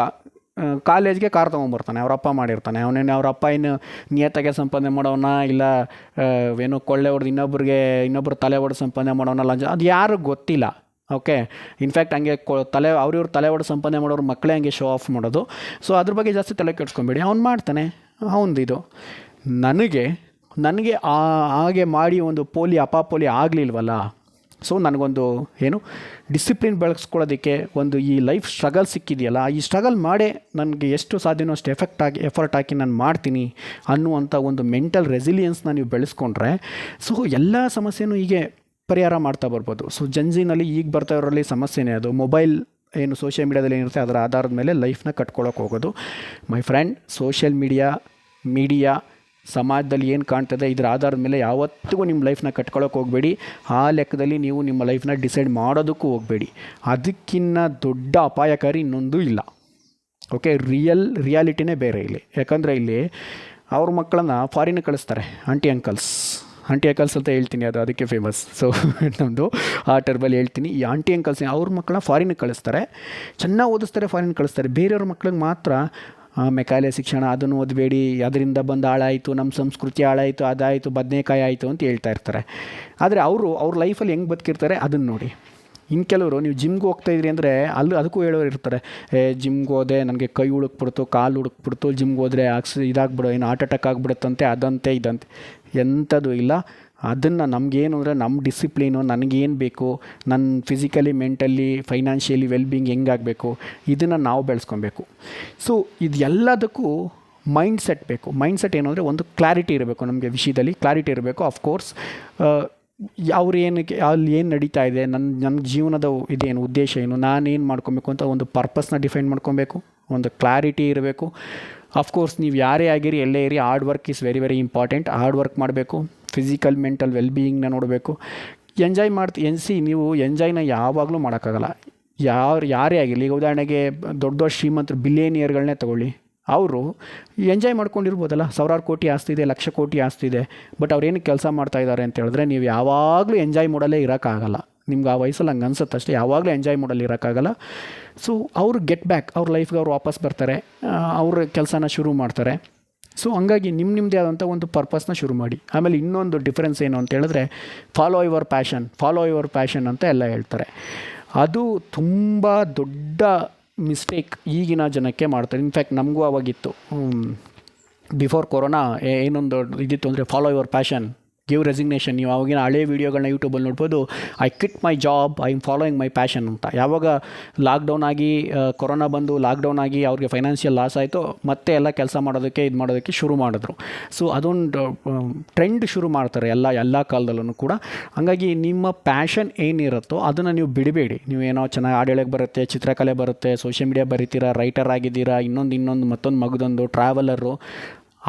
A: ಕಾಲೇಜ್ಗೆ ಕಾರ್ ತೊಗೊಂಬರ್ತಾನೆ, ಅವ್ರ ಅಪ್ಪ ಮಾಡಿರ್ತಾನೆ. ಅವ್ರ ಅಪ್ಪ ಇನ್ನು ನಿಯತ್ತಾಗೆ ಸಂಪಾದನೆ ಮಾಡೋನ, ಇಲ್ಲ ಏನೋ ಕೊಳ್ಳೆ ಹೊಡೆದು ಇನ್ನೊಬ್ಬರು ತಲೆ ಹೊಡೆದು ಸಂಪಾದನೆ ಮಾಡೋನ, ಲಂಚ, ಅದು ಯಾರು ಗೊತ್ತಿಲ್ಲ. ಓಕೆ, ಇನ್ಫ್ಯಾಕ್ಟ್ ಹಂಗೆ ಅವ್ರಿವ್ರು ತಲೆ ಹೊಡೆದು ಸಂಪಾದನೆ ಮಾಡೋರು ಮಕ್ಕಳೇ ಹಂಗೆ ಶೋ ಆಫ್ ಮಾಡೋದು. ಸೊ ಅದ್ರ ಬಗ್ಗೆ ಜಾಸ್ತಿ ತಲೆ ಕೆಡ್ಸ್ಕೊಬೇಡಿ. ಅವ್ನು ಮಾಡ್ತಾನೆ, ಇದು ನನಗೆ ಹಾಗೆ ಮಾಡಿ ಒಂದು ಅಪಾಪೋಲಿ ಆಗಲಿಲ್ವಲ್ಲ. ಸೊ ನನಗೊಂದು ಡಿಸಿಪ್ಲಿನ್ ಬೆಳೆಸ್ಕೊಳ್ಳೋದಕ್ಕೆ ಒಂದು ಈ ಲೈಫ್ ಸ್ಟ್ರಗಲ್ ಸಿಕ್ಕಿದೆಯಲ್ಲ, ಈ ಸ್ಟ್ರಗಲ್ ಮಾಡೇ ನನಗೆ ಎಷ್ಟು ಸಾಧ್ಯನೋ ಅಷ್ಟು ಎಫರ್ಟ್ ಹಾಕಿ ನಾನು ಮಾಡ್ತೀನಿ ಅನ್ನುವಂಥ ಒಂದು ಮೆಂಟಲ್ ರೆಸಿಲಿಯನ್ಸ್ನ ನೀವು ಬೆಳೆಸ್ಕೊಂಡ್ರೆ ಸೊ ಎಲ್ಲ ಸಮಸ್ಯೆನೂ ಹೀಗೆ ಪರಿಹಾರ ಮಾಡ್ತಾ ಬರ್ಬೋದು. ಸೊ ಜನ್ಜಿನಲ್ಲಿ ಈಗ ಬರ್ತಾ ಇರೋರಲ್ಲಿ ಸಮಸ್ಯೆನೇ ಅದು. ಮೊಬೈಲ್ ಸೋಷಿಯಲ್ ಮೀಡ್ಯಾದಲ್ಲಿ ಏನಿರುತ್ತೆ ಅದರ ಆಧಾರದ ಮೇಲೆ ಲೈಫ್ನ ಕಟ್ಕೊಳ್ಳೋಕೆ ಹೋಗೋದು. ಮೈ ಫ್ರೆಂಡ್, ಸೋಷಿಯಲ್ ಮೀಡಿಯಾ ಸಮಾಜದಲ್ಲಿ ಏನು ಕಾಣ್ತದೆ ಇದರ ಆಧಾರದ ಮೇಲೆ ಯಾವತ್ತಿಗೂ ನಿಮ್ಮ ಲೈಫ್ನ ಕಟ್ಕೊಳ್ಳೋಕೆ ಹೋಗಬೇಡಿ. ಆ ಲೆಕ್ಕದಲ್ಲಿ ನೀವು ನಿಮ್ಮ ಲೈಫ್ನ ಡಿಸೈಡ್ ಮಾಡೋದಕ್ಕೂ ಹೋಗಬೇಡಿ. ಅದಕ್ಕಿಂತ ದೊಡ್ಡ ಅಪಾಯಕಾರಿ ಇನ್ನೊಂದು ಇಲ್ಲ. ಓಕೆ, ರಿಯಾಲಿಟಿನೇ ಬೇರೆ ಇಲ್ಲಿ. ಯಾಕಂದರೆ ಇಲ್ಲಿ ಅವ್ರ ಮಕ್ಕಳನ್ನು ಫಾರಿನ್ಗೆ ಕಳಿಸ್ತಾರೆ, ಆಂಟಿ ಅಂಕಲ್ಸ್ ಅಂತ ಹೇಳ್ತೀನಿ, ಅದು ಅದಕ್ಕೆ ಫೇಮಸ್. ಸೊ ನಮ್ಮದು ಆ ಟರ್ಬಲ್ಲಿ ಹೇಳ್ತೀನಿ, ಈ ಆಂಟಿ ಅಂಕಲ್ಸ್ ಅವ್ರ ಮಕ್ಕಳನ್ನ ಫಾರಿನ್ಗೆ ಕಳಿಸ್ತಾರೆ, ಚೆನ್ನಾಗಿ ಓದಿಸ್ತಾರೆ, ಫಾರಿನ್ಗೆ ಕಳಿಸ್ತಾರೆ. ಬೇರೆಯವ್ರ ಮಕ್ಳಿಗೆ ಮಾತ್ರ ಮೆಕಾಲೆ ಶಿಕ್ಷಣ, ಅದನ್ನು ಓದಬೇಡಿ, ಅದರಿಂದ ಬಂದು ಹಾಳಾಯಿತು, ನಮ್ಮ ಸಂಸ್ಕೃತಿ ಹಾಳಾಯಿತು, ಅದಾಯಿತು, ಬದನೇಕಾಯಿ ಆಯಿತು ಅಂತ ಹೇಳ್ತಾ ಇರ್ತಾರೆ. ಆದರೆ ಅವ್ರ ಲೈಫಲ್ಲಿ ಹೆಂಗೆ ಬದುಕಿರ್ತಾರೆ ಅದನ್ನು ನೋಡಿ. ಇನ್ನು ಕೆಲವರು ನೀವು ಜಿಮ್ಗೆ ಹೋಗ್ತಾಯಿದ್ರಿ ಅಂದರೆ ಅದಕ್ಕೂ ಹೇಳೋರು ಇರ್ತಾರೆ, ಜಿಮ್ಗೆ ಹೋದೆ ನನಗೆ ಕೈ ಹುಡುಕ್ಬಿಡ್ತು, ಕಾಲು ಹುಡುಕ್ಬಿಡ್ತು, ಜಿಮ್ಗೆ ಹೋದರೆ ಇದಾಗ್ಬಿಡೋ, ಏನು ಹಾರ್ಟ್ ಅಟ್ಯಾಕ್ ಆಗಿಬಿಡುತ್ತಂತೆ, ಅದಂತೆ ಇದಂತೆ. ಎಂಥದ್ದು ಇಲ್ಲ. ಅದನ್ನು ನಮಗೇನು ಅಂದರೆ ನಮ್ಮ ಡಿಸಿಪ್ಲೀನು, ನನಗೇನು ಬೇಕು, ನನ್ನ ಫಿಸಿಕಲಿ, ಮೆಂಟಲಿ, ಫೈನಾನ್ಷಿಯಲಿ ವೆಲ್ಬೀಯಿಂಗ್ ಹೆಂಗಾಗಬೇಕು, ಇದನ್ನು ನಾವು ಬೆಳೆಸ್ಕೊಬೇಕು. ಸೊ ಇದು ಎಲ್ಲದಕ್ಕೂ ಮೈಂಡ್ಸೆಟ್ ಬೇಕು. ಮೈಂಡ್ಸೆಟ್ ಏನು ಅಂದರೆ ಒಂದು ಕ್ಲಾರಿಟಿ ಇರಬೇಕು, ನಮಗೆ ವಿಷಯದಲ್ಲಿ ಕ್ಲಾರಿಟಿ ಇರಬೇಕು. ಆಫ್ಕೋರ್ಸ್ ಅವ್ರು ಏನಕ್ಕೆ ಅಲ್ಲಿ ಏನು ನಡೀತಾ ಇದೆ, ನನ್ನ ಜೀವನದ ಇದೇನು ಉದ್ದೇಶ ಏನು, ನಾನೇನು ಮಾಡ್ಕೊಬೇಕು ಅಂತ ಒಂದು ಪರ್ಪಸ್ನ ಡಿಫೈನ್ ಮಾಡ್ಕೊಬೇಕು, ಒಂದು ಕ್ಲಾರಿಟಿ ಇರಬೇಕು. ಆಫ್ಕೋರ್ಸ್ ನೀವು ಯಾರೇ ಆಗಿರಿ, ಎಲ್ಲೇ ಇರಿ, hard work is very very important. Hard work ಮಾಡಬೇಕು, ಫಿಸಿಕಲ್ ಮೆಂಟಲ್ ವೆಲ್ಬೀಯಿಂಗ್ನ ನೋಡಬೇಕು, ಎಂಜಾಯ್ ನೀವು ಎಂಜಾಯ್ನ ಯಾವಾಗಲೂ ಮಾಡೋಕ್ಕಾಗಲ್ಲ. ಯಾರೇ ಆಗಿರಲಿ. ಈಗ ಉದಾಹರಣೆಗೆ ದೊಡ್ಡ ಶ್ರೀಮಂತರು, ಬಿಲಿಯನಿಯರ್ಗಳನ್ನೇ ತಗೊಳ್ಳಿ, ಅವರು ಎಂಜಾಯ್ ಮಾಡ್ಕೊಂಡಿರ್ಬೋದಲ್ಲ, ಸಾವಿರಾರು ಕೋಟಿ ಆಸ್ತಿ ಇದೆ, ಲಕ್ಷ ಕೋಟಿ ಆಸ್ತಿ ಇದೆ, ಬಟ್ ಅವ್ರೇನಕ್ಕೆ ಕೆಲಸ ಮಾಡ್ತಾಯಿದ್ದಾರೆ ಅಂತ ಹೇಳಿದ್ರೆ, ನೀವು ಯಾವಾಗಲೂ ಎಂಜಾಯ್ ಮಾಡಲೇ ಇರೋಕ್ಕಾಗಲ್ಲ. ನಿಮ್ಗೆ ಆ ವಯಸ್ಸಲ್ಲಿ ಹಂಗೆ ಅನ್ಸುತ್ತೆ ಅಷ್ಟೇ, ಯಾವಾಗಲೂ ಎಂಜಾಯ್ ಮಾಡಲ್ಲಿ ಇರೋಕ್ಕಾಗಲ್ಲ. ಸೊ ಅವರು ಗೆಟ್ ಬ್ಯಾಕ್, ಅವ್ರ ಲೈಫ್ಗೆ ಅವ್ರು ವಾಪಸ್ ಬರ್ತಾರೆ, ಅವ್ರ ಕೆಲಸನ ಶುರು ಮಾಡ್ತಾರೆ. ಸೊ ಹಂಗಾಗಿ ನಿಮ್ಮದೇ ಆದಂಥ ಒಂದು ಪರ್ಪಸ್ನ ಶುರು ಮಾಡಿ. ಆಮೇಲೆ ಇನ್ನೊಂದು ಡಿಫ್ರೆನ್ಸ್ ಏನು ಅಂತ ಹೇಳಿದ್ರೆ, ಫಾಲೋ ಯುವರ್ ಪ್ಯಾಷನ್ ಅಂತ ಎಲ್ಲ ಹೇಳ್ತಾರೆ. ಅದು ತುಂಬ ದೊಡ್ಡ ಮಿಸ್ಟೇಕ್ ಈಗಿನ ಜನಕ್ಕೆ ಮಾಡ್ತಾರೆ. ಇನ್ಫ್ಯಾಕ್ಟ್ ನಮಗೂ ಅವಾಗಿತ್ತು, ಬಿಫೋರ್ ಕೊರೋನಾ ಏನೊಂದು ಇದಿತ್ತು ಅಂದರೆ, follow your passion, give resignation. ನೀವು ಅವಾಗಿನ ಹಳೆ ವೀಡಿಯೋಗಳನ್ನ ಯೂಟ್ಯೂಬಲ್ಲಿ ನೋಡ್ಬೋದು, I quit my job, I am following my passion ಅಂತ. ಯಾವಾಗ ಲಾಕ್ಡೌನ್ ಆಗಿ, ಕೊರೋನಾ ಬಂದು ಲಾಕ್ಡೌನ್ ಆಗಿ ಅವ್ರಿಗೆ ಫೈನಾನ್ಷಿಯಲ್ ಲಾಸ್ ಆಯಿತು, ಮತ್ತೆ ಎಲ್ಲ ಕೆಲಸ ಮಾಡೋದಕ್ಕೆ ಶುರು ಮಾಡಿದ್ರು. ಸೊ ಅದೊಂದು ಟ್ರೆಂಡ್ ಶುರು ಮಾಡ್ತಾರೆ ಎಲ್ಲ ಕಾಲದಲ್ಲೂ ಕೂಡ. ಹಾಗಾಗಿ ನಿಮ್ಮ ಪ್ಯಾಷನ್ ಏನಿರುತ್ತೋ ಅದನ್ನು ನೀವು ಬಿಡಬೇಡಿ. ನೀವೇನೋ ಚೆನ್ನಾಗಿ ಹಾಡು ಹೇಳೋಕ್ಕೆ ಬರುತ್ತೆ, ಚಿತ್ರಕಲೆ ಬರುತ್ತೆ, ಸೋಷಿಯಲ್ ಮೀಡಿಯಾ ಬರೀತೀರಾ, ರೈಟರ್ ಆಗಿದ್ದೀರಾ, ಮತ್ತೊಂದು ಮಗದೊಂದು ಟ್ರಾವೆಲರು,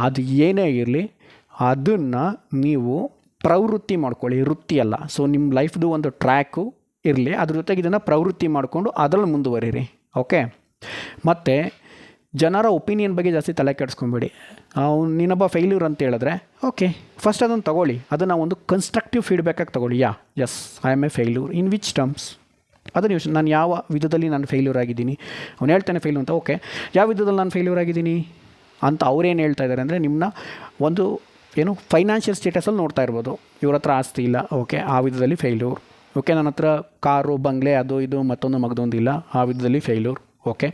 A: ಅದು ಏನೇ ಇರಲಿ, ಅದನ್ನು ನೀವು ಪ್ರವೃತ್ತಿ ಮಾಡ್ಕೊಳ್ಳಿ, ವೃತ್ತಿ ಅಲ್ಲ. ಸೊ ನಿಮ್ಮ ಲೈಫ್ದು ಒಂದು ಟ್ರ್ಯಾಕು ಇರಲಿ, ಅದ್ರ ಜೊತೆಗೆ ಇದನ್ನು ಪ್ರವೃತ್ತಿ ಮಾಡಿಕೊಂಡು ಅದರಲ್ಲಿ ಮುಂದುವರಿರಿ. ಓಕೆ. ಮತ್ತು ಜನರ ಒಪಿನಿಯನ್ ಬಗ್ಗೆ ಜಾಸ್ತಿ ತಲೆ ಕೆಡಿಸ್ಕೊಂಬೇಡಿ. ನೀನೊಬ್ಬ ಫೇಲ್ಯೂರ್ ಅಂತ ಹೇಳಿದ್ರೆ, ಓಕೆ, ಫಸ್ಟ್ ಅದನ್ನು ತೊಗೊಳ್ಳಿ, ಅದನ್ನು ಒಂದು ಕನ್ಸ್ಟ್ರಕ್ಟಿವ್ ಫೀಡ್ಬ್ಯಾಕಾಗಿ ತೊಗೊಳ್ಳಿ. Yes, I am a failure, in which terms, ಅದನ್ನು ಯೋಚನೆ, ನಾನು ಯಾವ ವಿಧದಲ್ಲಿ ನಾನು ಫೇಲ್ಯೂರ್ ಆಗಿದ್ದೀನಿ. ಅವನು ಹೇಳ್ತಾನೆ ಫೇಲ್ಯೂರ್ ಅಂತ, ಓಕೆ, ಯಾವ ವಿಧದಲ್ಲಿ ನಾನು ಫೇಲ್ಯೂರ್ ಆಗಿದ್ದೀನಿ ಅಂತ ಅವ್ರೇನು ಹೇಳ್ತಾ ಇದ್ದಾರೆ ಅಂದರೆ, ನಿಮ್ಮನ್ನ ಒಂದು ಫೈನಾನ್ಷಿಯಲ್ ಸ್ಟೇಟಸಲ್ಲಿ ನೋಡ್ತಾ ಇರ್ಬೋದು. ಇವ್ರ ಹತ್ರ ಆಸ್ತಿ ಇಲ್ಲ, ಓಕೆ, ಆ ವಿಧದಲ್ಲಿ ಫೇಲ್ಯೂರ್. ಓಕೆ, ನನ್ನ ಹತ್ರ ಕಾರು, ಬಂಗ್ಲೆ, ಅದು ಇದು ಮತ್ತೊಂದು ಮಗದೊಂದು ಇಲ್ಲ, ಆ ವಿಧದಲ್ಲಿ ಫೇಲ್ಯೂರ್. ಓಕೆ,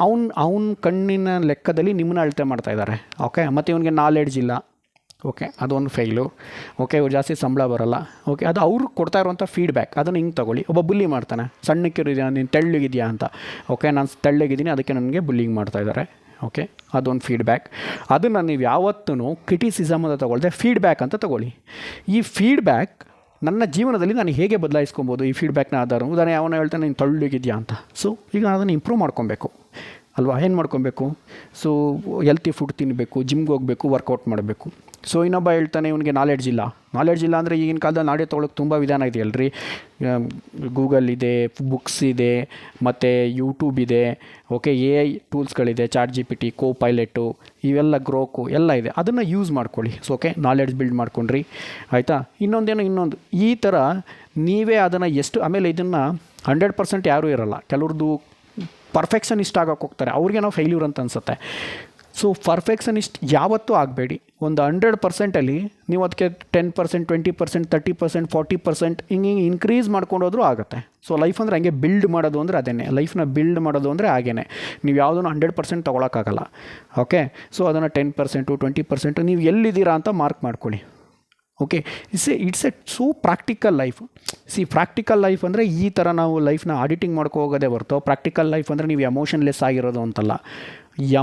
A: ಅವನ ಕಣ್ಣಿನ ಲೆಕ್ಕದಲ್ಲಿ ನಿಮ್ಮನ್ನ ಅಳತೆ ಮಾಡ್ತಾ ಇದ್ದಾರೆ. ಓಕೆ, ಮತ್ತು ಇವನಿಗೆ ನಾಲೆಡ್ಜ್ ಇಲ್ಲ, ಓಕೆ, ಅದೊಂದು ಫೇಲ್ಯೂರ್. ಓಕೆ, ಇವ್ರು ಜಾಸ್ತಿ ಸಂಬಳ ಬರೋಲ್ಲ. ಓಕೆ, ಅದು ಅವ್ರು ಕೊಡ್ತಾ ಇರುವಂಥ ಫೀಡ್ಬ್ಯಾಕ್, ಅದನ್ನು ಹಿಂಗೆ ತೊಗೊಳ್ಳಿ. ಒಬ್ಬ ಬುಲ್ಲಿ ಮಾಡ್ತಾನೆ, ಸಣ್ಣಕ್ಕಿರಿದೆಯಾ, ನೀನು ತೆಳ್ಳಗಿದೆಯಾ ಅಂತ. ಓಕೆ, ನಾನು ತೆಳ್ಳಗಿದ್ದೀನಿ, ಅದಕ್ಕೆ ನನಗೆ ಬುಲ್ಲಿಂಗ್ ಮಾಡ್ತಾಯಿದ್ದಾರೆ. ಓಕೆ, ಅದೊಂದು ಫೀಡ್ಬ್ಯಾಕ್. ಅದನ್ನು ನೀವು ಯಾವತ್ತೂ ಕ್ರಿಟಿಸಿಸಮ್ ಅಂತ ತೊಗೊಳ್ದೆ ಫೀಡ್ಬ್ಯಾಕ್ ಅಂತ ತೊಗೊಳ್ಳಿ. ಈ ಫೀಡ್ಬ್ಯಾಕ್ ನನ್ನ ಜೀವನದಲ್ಲಿ ನಾನು ಹೇಗೆ ಬದಲಾಯಿಸ್ಕೊಬೋದು, ಈ ಫೀಡ್ಬ್ಯಾಕ್ನ ಆಧಾರ. ಉದಾಹರಣೆ ಅವನು ಹೇಳ್ತಾನೆ ನೀನು ತೊಳ್ಳಗಿದೆಯಾ ಅಂತ. ಸೊ ಈಗ ಅದನ್ನು ಇಂಪ್ರೂವ್ ಮಾಡ್ಕೊಬೇಕು ಅಲ್ವಾ? ಏನು ಮಾಡ್ಕೊಬೇಕು? ಸೊ ಹೆಲ್ತಿ ಫುಡ್ ತಿನ್ನಬೇಕು, ಜಿಮ್ಗೆ ಹೋಗಬೇಕು, ವರ್ಕೌಟ್ ಮಾಡಬೇಕು. ಸೊ ಇನ್ನೊಬ್ಬ ಹೇಳ್ತಾನೆ ಇವನಿಗೆ ನಾಲೆಡ್ಜ್ ಇಲ್ಲ ಅಂದರೆ, ಈಗಿನ ಕಾಲದಲ್ಲಿ ನಾಳೆ ತೊಗೊಳಕ್ಕೆ ತುಂಬ ವಿಧಾನ ಇದೆಯಲ್ರಿ. ಗೂಗಲ್ ಇದೆ, ಬುಕ್ಸ್ ಇದೆ, ಮತ್ತು ಯೂಟ್ಯೂಬ್ ಇದೆ. ಓಕೆ, AI ಟೂಲ್ಸ್ಗಳಿದೆ, ChatGPT, Copilot, ಇವೆಲ್ಲ ಗ್ರೋಕು ಎಲ್ಲ ಇದೆ. ಅದನ್ನು ಯೂಸ್ ಮಾಡ್ಕೊಳ್ಳಿ. ಸೊ ಓಕೆ, ನಾಲೆಡ್ಜ್ ಬಿಲ್ಡ್ ಮಾಡ್ಕೊಂಡ್ರಿ, ಆಯಿತಾ? ಇನ್ನೊಂದು ಈ ಥರ ನೀವೇ ಅದನ್ನು ಆಮೇಲೆ ಇದನ್ನು 100% ಯಾರೂ ಇರೋಲ್ಲ. ಕೆಲವ್ರದ್ದು ಪರ್ಫೆಕ್ಷನಿಸ್ಟ್ ಆಗೋಕ್ಕೆ ಹೋಗ್ತಾರೆ, ಅವ್ರಿಗೆ ನಾವು ಫೇಲ್ಯೂರ್ ಅಂತ ಅನಿಸುತ್ತೆ. ಸೊ ಪರ್ಫೆಕ್ಷನಿಸ್ಟ್ ಯಾವತ್ತೂ ಆಗಬೇಡಿ. ಒಂದು 100%ಅಲ್ಲಿ ನೀವು ಅದಕ್ಕೆ 10%, 20%, 30%, 40% ಹಿಂಗೆ ಇನ್ಕ್ರೀಸ್ ಮಾಡ್ಕೊಂಡೋದ್ರೂ ಆಗುತ್ತೆ. ಸೊ ಲೈಫ್ ಅಂದರೆ ಹಂಗೆ ಬಿಲ್ಡ್ ಮಾಡೋದು ಅಂದರೆ ಅದೇನೆ. ಲೈಫ್ನ ಬಿಲ್ಡ್ ಮಾಡೋದು ಅಂದರೆ ಹಾಗೇ. ನೀವು ಯಾವುದನ್ನು 100% ತೊಗೊಳಕ್ಕಾಗಲ್ಲ. ಓಕೆ, ಸೊ ಅದನ್ನು 10%, 20% ನೀವು ಎಲ್ಲಿದ್ದೀರಾ ಅಂತ ಮಾರ್ಕ್ ಮಾಡ್ಕೊಳ್ಳಿ. Okay, it's A so practical life. Practical life ಅಂದರೆ ಈ ಥರ ನಾವು ಲೈಫ್ನ ಆಡಿಟಿಂಗ್ ಮಾಡ್ಕೊ ಹೋಗೋದೇ ಹೊರತು, ಪ್ರಾಕ್ಟಿಕಲ್ ಲೈಫ್ ಅಂದರೆ ನೀವು ಎಮೋಷನ್ಲೆಸ್ ಆಗಿರೋದು ಅಂತಲ್ಲ.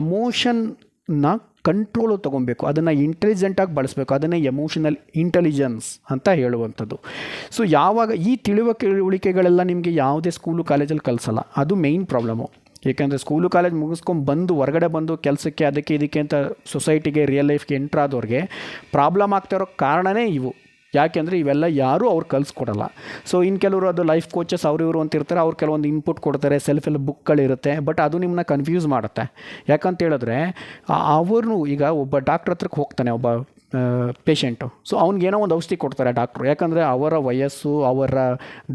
A: ಎಮೋಷನ್ನ ಕಂಟ್ರೋಲು ತೊಗೊಬೇಕು, ಅದನ್ನು ಇಂಟೆಲಿಜೆಂಟಾಗಿ ಬಳಸಬೇಕು. ಅದನ್ನೇ ಎಮೋಷನಲ್ ಇಂಟೆಲಿಜೆನ್ಸ್ ಅಂತ ಹೇಳುವಂಥದ್ದು. ಸೊ ಯಾವಾಗ ಈ ತಿಳುವಳಿಕೆಗಳೆಲ್ಲ ನಿಮಗೆ ಯಾವುದೇ ಸ್ಕೂಲು ಕಾಲೇಜಲ್ಲಿ ಕಲಿಸಲ್ಲ, ಅದು ಮೇಯ್ನ್ ಪ್ರಾಬ್ಲಮ್ಮು. ಏಕೆಂದರೆ ಸ್ಕೂಲು ಕಾಲೇಜ್ ಮುಗಿಸ್ಕೊಂಡು ಹೊರಗಡೆ ಬಂದು ಕೆಲಸಕ್ಕೆ ಅದಕ್ಕೆ ಇದಕ್ಕೆ ಅಂತ ಸೊಸೈಟಿಗೆ, ರಿಯಲ್ ಲೈಫ್ಗೆ ಎಂಟ್ರಾದವ್ರಿಗೆ ಪ್ರಾಬ್ಲಮ್ ಆಗ್ತಾ ಇರೋ ಕಾರಣವೇ ಇವು. ಯಾಕೆಂದರೆ ಇವೆಲ್ಲ ಯಾರೂ ಅವ್ರು ಕಲಿಸ್ಕೊಡಲ್ಲ. ಸೊ ಇನ್ನು ಕೆಲವರು ಅದು ಲೈಫ್ ಕೋಚಸ್ ಅವರು ಇವರು ಅಂತ ಇರ್ತಾರೆ, ಅವ್ರು ಕೆಲವೊಂದು ಇನ್ಪುಟ್ ಕೊಡ್ತಾರೆ, ಸೆಲ್ಫ್ ಹೆಲ್ಪ್ ಬುಕ್ಗಳಿರುತ್ತೆ, ಬಟ್ ಅದು ನಿಮ್ಮನ್ನ ಕನ್ಫ್ಯೂಸ್ ಮಾಡುತ್ತೆ. ಯಾಕಂತ ಹೇಳಿದ್ರೆ ಅವರು ಈಗ ಒಬ್ಬ ಡಾಕ್ಟ್ರ್ ಹತ್ರಕ್ಕೆ ಹೋಗ್ತಾನೆ ಒಬ್ಬ ಪೇಷೆಂಟು. ಸೊ ಅವ್ನಿಗೇನೋ ಒಂದು ಔಷಧಿ ಕೊಡ್ತಾರೆ ಡಾಕ್ಟ್ರು, ಯಾಕಂದರೆ ಅವರ ವಯಸ್ಸು, ಅವರ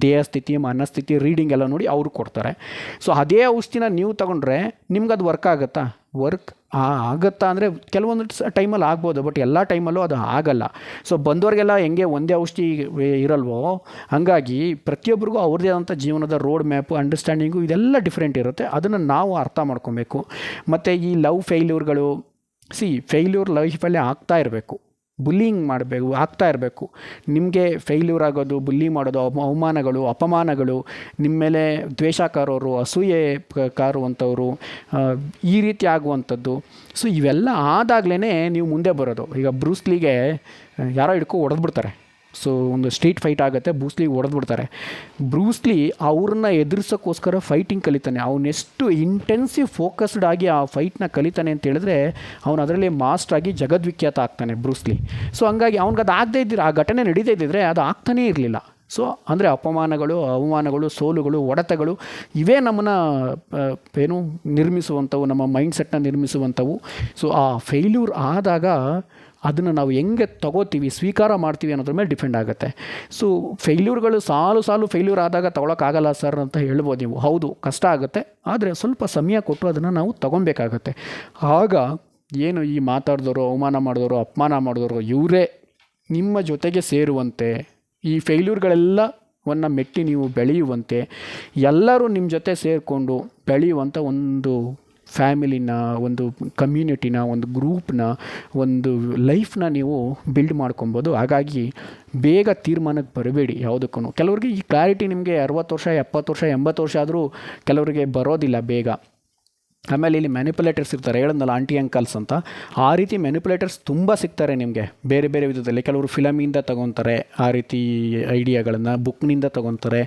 A: ದೇಹ ಸ್ಥಿತಿ, ಮನಸ್ಥಿತಿ, ರೀಡಿಂಗ್ ಎಲ್ಲ ನೋಡಿ ಅವರು ಕೊಡ್ತಾರೆ. ಸೊ ಅದೇ ಔಷಧಿನ ನೀವು ತಗೊಂಡ್ರೆ ನಿಮ್ಗೆ ಅದು ವರ್ಕ್ ಆಗುತ್ತಾ? ಆಗುತ್ತಾ ಅಂದರೆ ಕೆಲವೊಂದು ಟೈಮಲ್ಲಿ ಆಗ್ಬೋದು, ಬಟ್ ಎಲ್ಲ ಟೈಮಲ್ಲೂ ಅದು ಆಗಲ್ಲ. ಸೊ ಬಂದವರಿಗೆಲ್ಲ ಹೆಂಗೆ ಒಂದೇ ಔಷಧಿ ಇರಲ್ವೋ, ಹಾಗಾಗಿ ಪ್ರತಿಯೊಬ್ಬರಿಗೂ ಅವ್ರದ್ದೇ ಆದಂಥ ಜೀವನದ ರೋಡ್ ಮ್ಯಾಪು, ಅಂಡರ್ಸ್ಟ್ಯಾಂಡಿಂಗು ಇದೆಲ್ಲ ಡಿಫ್ರೆಂಟ್ ಇರುತ್ತೆ. ಅದನ್ನು ನಾವು ಅರ್ಥ ಮಾಡ್ಕೊಬೇಕು. ಮತ್ತು ಈ ಲವ್ ಫೇಲ್ಯೂರ್ಗಳು, ಫೇಲ್ಯೂರ್ ಲೈಫಲ್ಲಿ ಆಗ್ತಾ ಇರಬೇಕು, ಬುಲ್ಲಿಂಗ್ ಮಾಡಬೇಕು, ಆಗ್ತಾ ಇರಬೇಕು. ನಿಮಗೆ ಫೇಲ್ಯೂರ್ ಆಗೋದು, ಬುಲ್ಲಿ ಮಾಡೋದು, ಅವಮಾನಗಳು, ಅಪಮಾನಗಳು, ನಿಮ್ಮ ಮೇಲೆ ದ್ವೇಷ ಕಾರೋರು, ಅಸೂಯೆ ಕಾರುವಂಥವ್ರು, ಈ ರೀತಿ ಆಗುವಂಥದ್ದು. ಸೊ ಇವೆಲ್ಲ ಆದಾಗಲೇ ನೀವು ಮುಂದೆ ಬರೋದು. ಈಗ ಬ್ರೂಸ್ಲಿಗೆ ಯಾರೋ ಹೊಡೆದ್ಬಿಡ್ತಾರೆ. ಸೊ ಒಂದು ಸ್ಟ್ರೀಟ್ ಫೈಟ್ ಆಗುತ್ತೆ, ಬ್ರೂಸ್ಲಿಗೆ ಹೊಡೆದ್ಬಿಡ್ತಾರೆ. ಬ್ರೂಸ್ಲಿ ಅವ್ರನ್ನ ಎದುರಿಸೋಕ್ಕೋಸ್ಕರ ಫೈಟಿಂಗ್ ಕಲಿತಾನೆ. ಅವನೆಷ್ಟು ಇಂಟೆನ್ಸಿವ್ ಫೋಕಸ್ಡ್ ಆಗಿ ಆ ಫೈಟ್ನ ಕಲಿತಾನೆ ಅಂತ ಹೇಳಿದ್ರೆ ಅವನು ಅದರಲ್ಲಿ ಮಾಸ್ಟ್ರಾಗಿ ಜಗದ್ವಿಖ್ಯಾತ ಆಗ್ತಾನೆ ಬ್ರೂಸ್ಲಿ. ಸೊ ಹಂಗಾಗಿ ಅವ್ನಿಗೆ ಅದು ಆಗದೇ ಇದ್ದಿದ್ರೆ, ಆ ಘಟನೆ ನಡೀತಾ ಇದ್ದಿದ್ರೆ ಅದು ಆಗ್ತಾನೇ ಇರಲಿಲ್ಲ. ಸೊ ಅಂದರೆ ಅಪಮಾನಗಳು, ಅವಮಾನಗಳು, ಸೋಲುಗಳು, ಹೊಡೆತಗಳು ಇವೇ ನಮ್ಮನ್ನು ನಿರ್ಮಿಸುವಂಥವು, ನಮ್ಮ ಮೈಂಡ್ಸೆಟ್ನ ನಿರ್ಮಿಸುವಂಥವು. ಸೊ ಆ ಫೇಲ್ಯೂರ್ ಆದಾಗ ಅದನ್ನು ನಾವು ಹೆಂಗೆ ತಗೋತೀವಿ, ಸ್ವೀಕಾರ ಮಾಡ್ತೀವಿ ಅನ್ನೋದ್ರ ಮೇಲೆ ಡಿಪೆಂಡ್ ಆಗುತ್ತೆ. ಸೊ ಫೇಲ್ಯೂರ್ಗಳು ಸಾಲು ಫೇಲ್ಯೂರ್ ಆದಾಗ ತೊಗೊಳಕ್ಕಾಗಲ್ಲ ಸರ್ ಅಂತ ಹೇಳ್ಬೋದು ನೀವು. ಹೌದು, ಕಷ್ಟ ಆಗುತ್ತೆ, ಆದರೆ ಸ್ವಲ್ಪ ಸಮಯ ಕೊಟ್ಟು ಅದನ್ನು ನಾವು ತೊಗೊಬೇಕಾಗತ್ತೆ. ಆಗ ಏನು ಈ ಮಾತಾಡಿದವರು, ಅವಮಾನ ಮಾಡಿದವರು, ಅಪಮಾನ ಮಾಡಿದವರು ಇವರೇ ನಿಮ್ಮ ಜೊತೆಗೆ ಸೇರುವಂತೆ, ಈ ಫೇಲ್ಯೂರ್ಗಳೆಲ್ಲವನ್ನು ಮೆಟ್ಟಿ ನೀವು ಬೆಳೆಯುವಂತೆ, ಎಲ್ಲರೂ ನಿಮ್ಮ ಜೊತೆ ಸೇರಿಕೊಂಡು ಬೆಳೆಯುವಂಥ ಒಂದು ಫ್ಯಾಮಿಲಿನ, ಒಂದು ಕಮ್ಯುನಿಟಿನ, ಒಂದು ಗ್ರೂಪ್ನ, ಒಂದು ಲೈಫ್ನ ನೀವು ಬಿಲ್ಡ್ ಮಾಡ್ಕೊಬೋದು. ಹಾಗಾಗಿ ಬೇಗ ತೀರ್ಮಾನಕ್ಕೆ ಬರಬೇಡಿ ಯಾವುದಕ್ಕೂ. ಕೆಲವ್ರಿಗೆ ಈ ಕ್ಲಾರಿಟಿ ನಿಮಗೆ 60 ವರ್ಷ, 70 ವರ್ಷ, 80 ವರ್ಷ ಆದರೂ ಕೆಲವರಿಗೆ ಬರೋದಿಲ್ಲ ಬೇಗ. ಆಮೇಲೆ ಇಲ್ಲಿ ಮ್ಯಾನಿಪುಲೇಟರ್ಸ್ ಇರ್ತಾರೆ, ಹೇಳೋದಲ್ಲ ಆಂಟಿ ಅಂಕಲ್ಸ್ ಅಂತ. ಆ ರೀತಿ ಮ್ಯಾನಿಪುಲೇಟರ್ಸ್ ತುಂಬ ಸಿಗ್ತಾರೆ ನಿಮಗೆ ಬೇರೆ ಬೇರೆ ವಿಧದಲ್ಲಿ. ಕೆಲವರು ಫಿಲಮಿಂದ ತೊಗೊತಾರೆ ಆ ರೀತಿ ಐಡಿಯಾಗಳನ್ನು, ಬುಕ್ನಿಂದ ತೊಗೊತಾರೆ,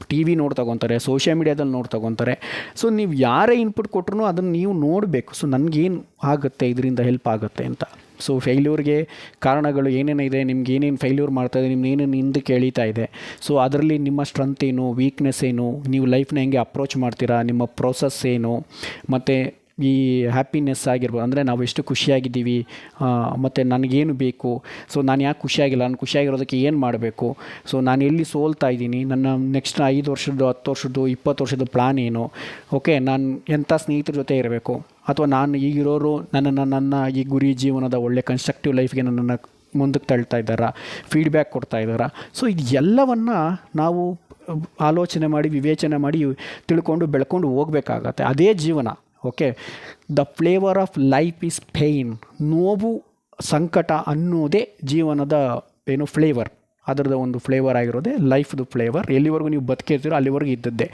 A: ಟಿ ವಿ ನೋಡಿ ತೊಗೊತಾರೆ, ಸೋಷಿಯಲ್ ಮೀಡ್ಯಾದಲ್ಲಿ ನೋಡಿ ತೊಗೊತಾರೆ. ಸೊ ನೀವು ಯಾರೇ ಇನ್ಪುಟ್ ಕೊಟ್ಟರು ಅದನ್ನು ನೀವು ನೋಡಬೇಕು. ಸೊ ನನಗೇನು ಆಗುತ್ತೆ, ಇದರಿಂದ ಹೆಲ್ಪ್ ಆಗುತ್ತೆ ಅಂತ. ಸೊ ಫೇಲ್ಯೂರ್ಗೆ ಕಾರಣಗಳು ಏನೇನಿದೆ, ನಿಮ್ಗೆ ಏನೇನು ಫೇಲ್ಯೂರ್ ಮಾಡ್ತಾಯಿದೆ, ನಿಮ್ಗೆ ಏನೇನು ಹಿಂದಕ್ಕೆ ಎಳೀತಾ ಇದೆ, ಸೊ ಅದರಲ್ಲಿ ನಿಮ್ಮ ಸ್ಟ್ರೆಂತ್ ಏನು, ವೀಕ್ನೆಸ್ ಏನು, ನೀವು ಲೈಫ್ನ ಹೆಂಗೆ ಅಪ್ರೋಚ್ ಮಾಡ್ತೀರಾ, ನಿಮ್ಮ ಪ್ರೋಸೆಸ್ ಏನು, ಮತ್ತು ಈ ಹ್ಯಾಪಿನೆಸ್ ಆಗಿರ್ಬೋದು, ಅಂದರೆ ನಾವು ಎಷ್ಟು ಖುಷಿಯಾಗಿದ್ದೀವಿ, ಮತ್ತು ನನಗೇನು ಬೇಕು, ಸೊ ನಾನು ಯಾಕೆ ಖುಷಿಯಾಗಿಲ್ಲ, ನಾನು ಖುಷಿಯಾಗಿರೋದಕ್ಕೆ ಏನು ಮಾಡಬೇಕು, ಸೊ ನಾನು ಎಲ್ಲಿ ಸೋಲ್ತಾ ಇದ್ದೀನಿ, ನನ್ನ ನೆಕ್ಸ್ಟ್ 5 ವರ್ಷದ್ದು, 10 ವರ್ಷದ್ದು, 20 ವರ್ಷದ ಪ್ಲಾನ್ ಏನು, ಓಕೆ ನಾನು ಎಂಥ ಸ್ನೇಹಿತರ ಜೊತೆ ಇರಬೇಕು, ಅಥವಾ ನಾನು ಈಗಿರೋರು ನನ್ನ ಈ ಗುರಿ ಜೀವನದ ಒಳ್ಳೆ ಕನ್ಸ್ಟ್ರಕ್ಟಿವ್ ಲೈಫ್ಗೆ ನನ್ನನ್ನು ಮುಂದಕ್ಕೆ ತಳ್ತಾ ಇದ್ದಾರಾ, ಫೀಡ್ಬ್ಯಾಕ್ ಕೊಡ್ತಾ ಇದ್ದಾರಾ. ಸೊ ಇದು ಎಲ್ಲವನ್ನು ನಾವು ಆಲೋಚನೆ ಮಾಡಿ, ವಿವೇಚನೆ ಮಾಡಿ, ತಿಳ್ಕೊಂಡು ಬೆಳ್ಕೊಂಡು ಹೋಗಬೇಕಾಗತ್ತೆ. ಅದೇ ಜೀವನ. Okay, the flavour of life is pain. ನೋವು, ಸಂಕಟ ಅನ್ನೋದೇ ಜೀವನದ ಫ್ಲೇವರ್. ಅದರದ ಒಂದು ಫ್ಲೇವರ್ ಆಗಿರೋದೇ ಲೈಫ್ದು ಫ್ಲೇವರ್. ಎಲ್ಲಿವರೆಗೂ ನೀವು ಬದುಕಿರ್ತೀರೋ ಅಲ್ಲಿವರೆಗೂ ಇದ್ದದ್ದೇ.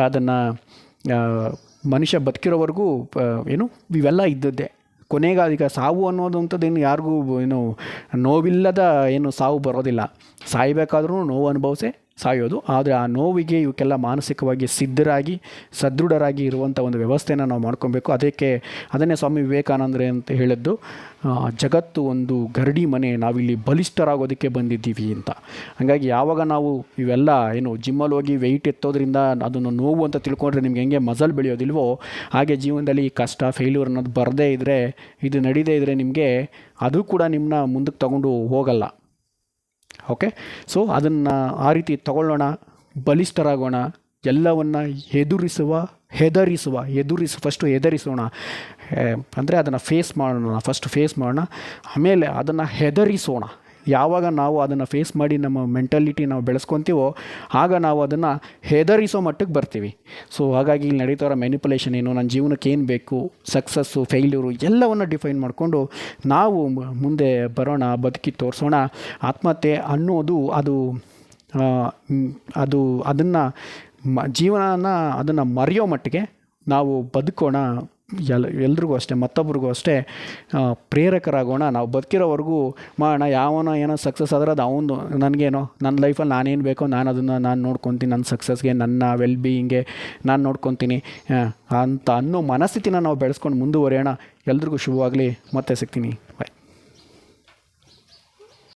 A: ಅದನ್ನು ಮನುಷ್ಯ ಬದುಕಿರೋವರೆಗೂ ಇವೆಲ್ಲ ಇದ್ದದ್ದೇ. ಕೊನೆಗೆ ಈಗ ಸಾವು ಅನ್ನೋದಂಥದ್ದೇನು ಯಾರಿಗೂ ನೋವಿಲ್ಲದ ಸಾವು ಬರೋದಿಲ್ಲ. ಸಾಯಬೇಕಾದ್ರೂ ನೋವು ಅನುಭವಿಸೇ ಸಾಯೋದು. ಆದರೆ ಆ ನೋವಿಗೆ ಇವಕ್ಕೆಲ್ಲ ಮಾನಸಿಕವಾಗಿ ಸಿದ್ಧರಾಗಿ, ಸದೃಢರಾಗಿ ಇರುವಂಥ ಒಂದು ವ್ಯವಸ್ಥೆನ ನಾವು ಮಾಡ್ಕೊಬೇಕು. ಅದನ್ನೇ ಸ್ವಾಮಿ ವಿವೇಕಾನಂದರು ಅಂತ ಹೇಳಿದ್ದು, ಜಗತ್ತು ಒಂದು ಗರಡಿ ಮನೆ, ನಾವಿಲ್ಲಿ ಬಲಿಷ್ಠರಾಗೋದಕ್ಕೆ ಬಂದಿದ್ದೀವಿ ಅಂತ. ಹಾಗಾಗಿ ಯಾವಾಗ ನಾವು ಇವೆಲ್ಲ ಜಿಮ್ಮಲ್ಲಿ ಹೋಗಿ ವೆಯ್ಟ್ ಎತ್ತೋದ್ರಿಂದ ಅದನ್ನು ನೋವು ಅಂತ ತಿಳ್ಕೊಂಡ್ರೆ ನಿಮ್ಗೆ ಹೆಂಗೆ ಮಸಲ್ ಬೆಳೆಯೋದಿಲ್ವೋ, ಹಾಗೆ ಜೀವನದಲ್ಲಿ ಕಷ್ಟ, ಫೇಲ್ಯೂರ್ ಅನ್ನೋದು ಬರದೇ ಇದ್ದರೆ, ಇದು ನಡೀದೇ ಇದ್ದರೆ ನಿಮಗೆ ಅದು ಕೂಡ ನಿಮ್ಮನ್ನ ಮುಂದಕ್ಕೆ ತಗೊಂಡು ಹೋಗಲ್ಲ. ಓಕೆ, ಸೊ ಅದನ್ನು ಆ ರೀತಿ ತಗೊಳ್ಳೋಣ, ಬಲಿಷ್ಠರಾಗೋಣ, ಎಲ್ಲವನ್ನು ಫಸ್ಟು ಹೆದರಿಸೋಣ. ಅಂದರೆ ಅದನ್ನು ಫಸ್ಟ್ ಫೇಸ್ ಮಾಡೋಣ, ಆಮೇಲೆ ಅದನ್ನು ಹೆದರಿಸೋಣ. ಯಾವಾಗ ನಾವು ಅದನ್ನು ಫೇಸ್ ಮಾಡಿ ನಮ್ಮ ಮೆಂಟಾಲಿಟಿ ನಾವು ಬೆಳೆಸ್ಕೊತೀವೋ ಆಗ ನಾವು ಅದನ್ನು ಹೆದರಿಸೋ ಮಟ್ಟಕ್ಕೆ ಬರ್ತೀವಿ. ಸೊ ಹಾಗಾಗಿ ಇಲ್ಲಿ ನಡೀತಾ ಇರೋ ಮ್ಯಾನಿಪುಲೇಷನ್ ಏನು, ನನ್ನ ಜೀವನಕ್ಕೆ ಏನು ಬೇಕು, ಸಕ್ಸಸ್ಸು, ಫೇಲ್ಯೂರು ಎಲ್ಲವನ್ನು ಡಿಫೈನ್ ಮಾಡಿಕೊಂಡು ನಾವು ಮುಂದೆ ಬರೋಣ, ಬದುಕಿ ತೋರಿಸೋಣ. ಆತ್ಮಹತ್ಯೆ ಅನ್ನೋದು ಅದನ್ನು ಜೀವನನ ಅದನ್ನು ಮರೆಯೋ ಮಟ್ಟಿಗೆ ನಾವು ಬದುಕೋಣ. ಎಲ್ರಿಗೂ ಅಷ್ಟೇ, ಮತ್ತೊಬ್ರಿಗೂ ಅಷ್ಟೇ ಪ್ರೇರಕರಾಗೋಣ. ನಾವು ಬದುಕಿರೋವರೆಗೂ ಮಾಡೋಣ. ಏನೋ ಸಕ್ಸಸ್ ಆದರೆ ಅದು ಅವನು, ನನಗೇನೋ ನನ್ನ ಲೈಫಲ್ಲಿ ನಾನೇನು ಬೇಕೋ ನಾನು ನೋಡ್ಕೊತೀನಿ, ನನ್ನ ಸಕ್ಸಸ್ಗೆ, ನನ್ನ ವೆಲ್ ಬೀಯಿಂಗ್ಗೆ ನಾನು ನೋಡ್ಕೊತೀನಿ ಅಂತ ಅನ್ನೋ ಮನಸ್ಥಿತಿನ ನಾವು ಬೆಳೆಸ್ಕೊಂಡು ಮುಂದುವರಿಯೋಣ. ಎಲ್ರಿಗೂ ಶುಭವಾಗಲಿ. ಮತ್ತೆ ಸಿಗ್ತೀನಿ. ಬಾಯ್.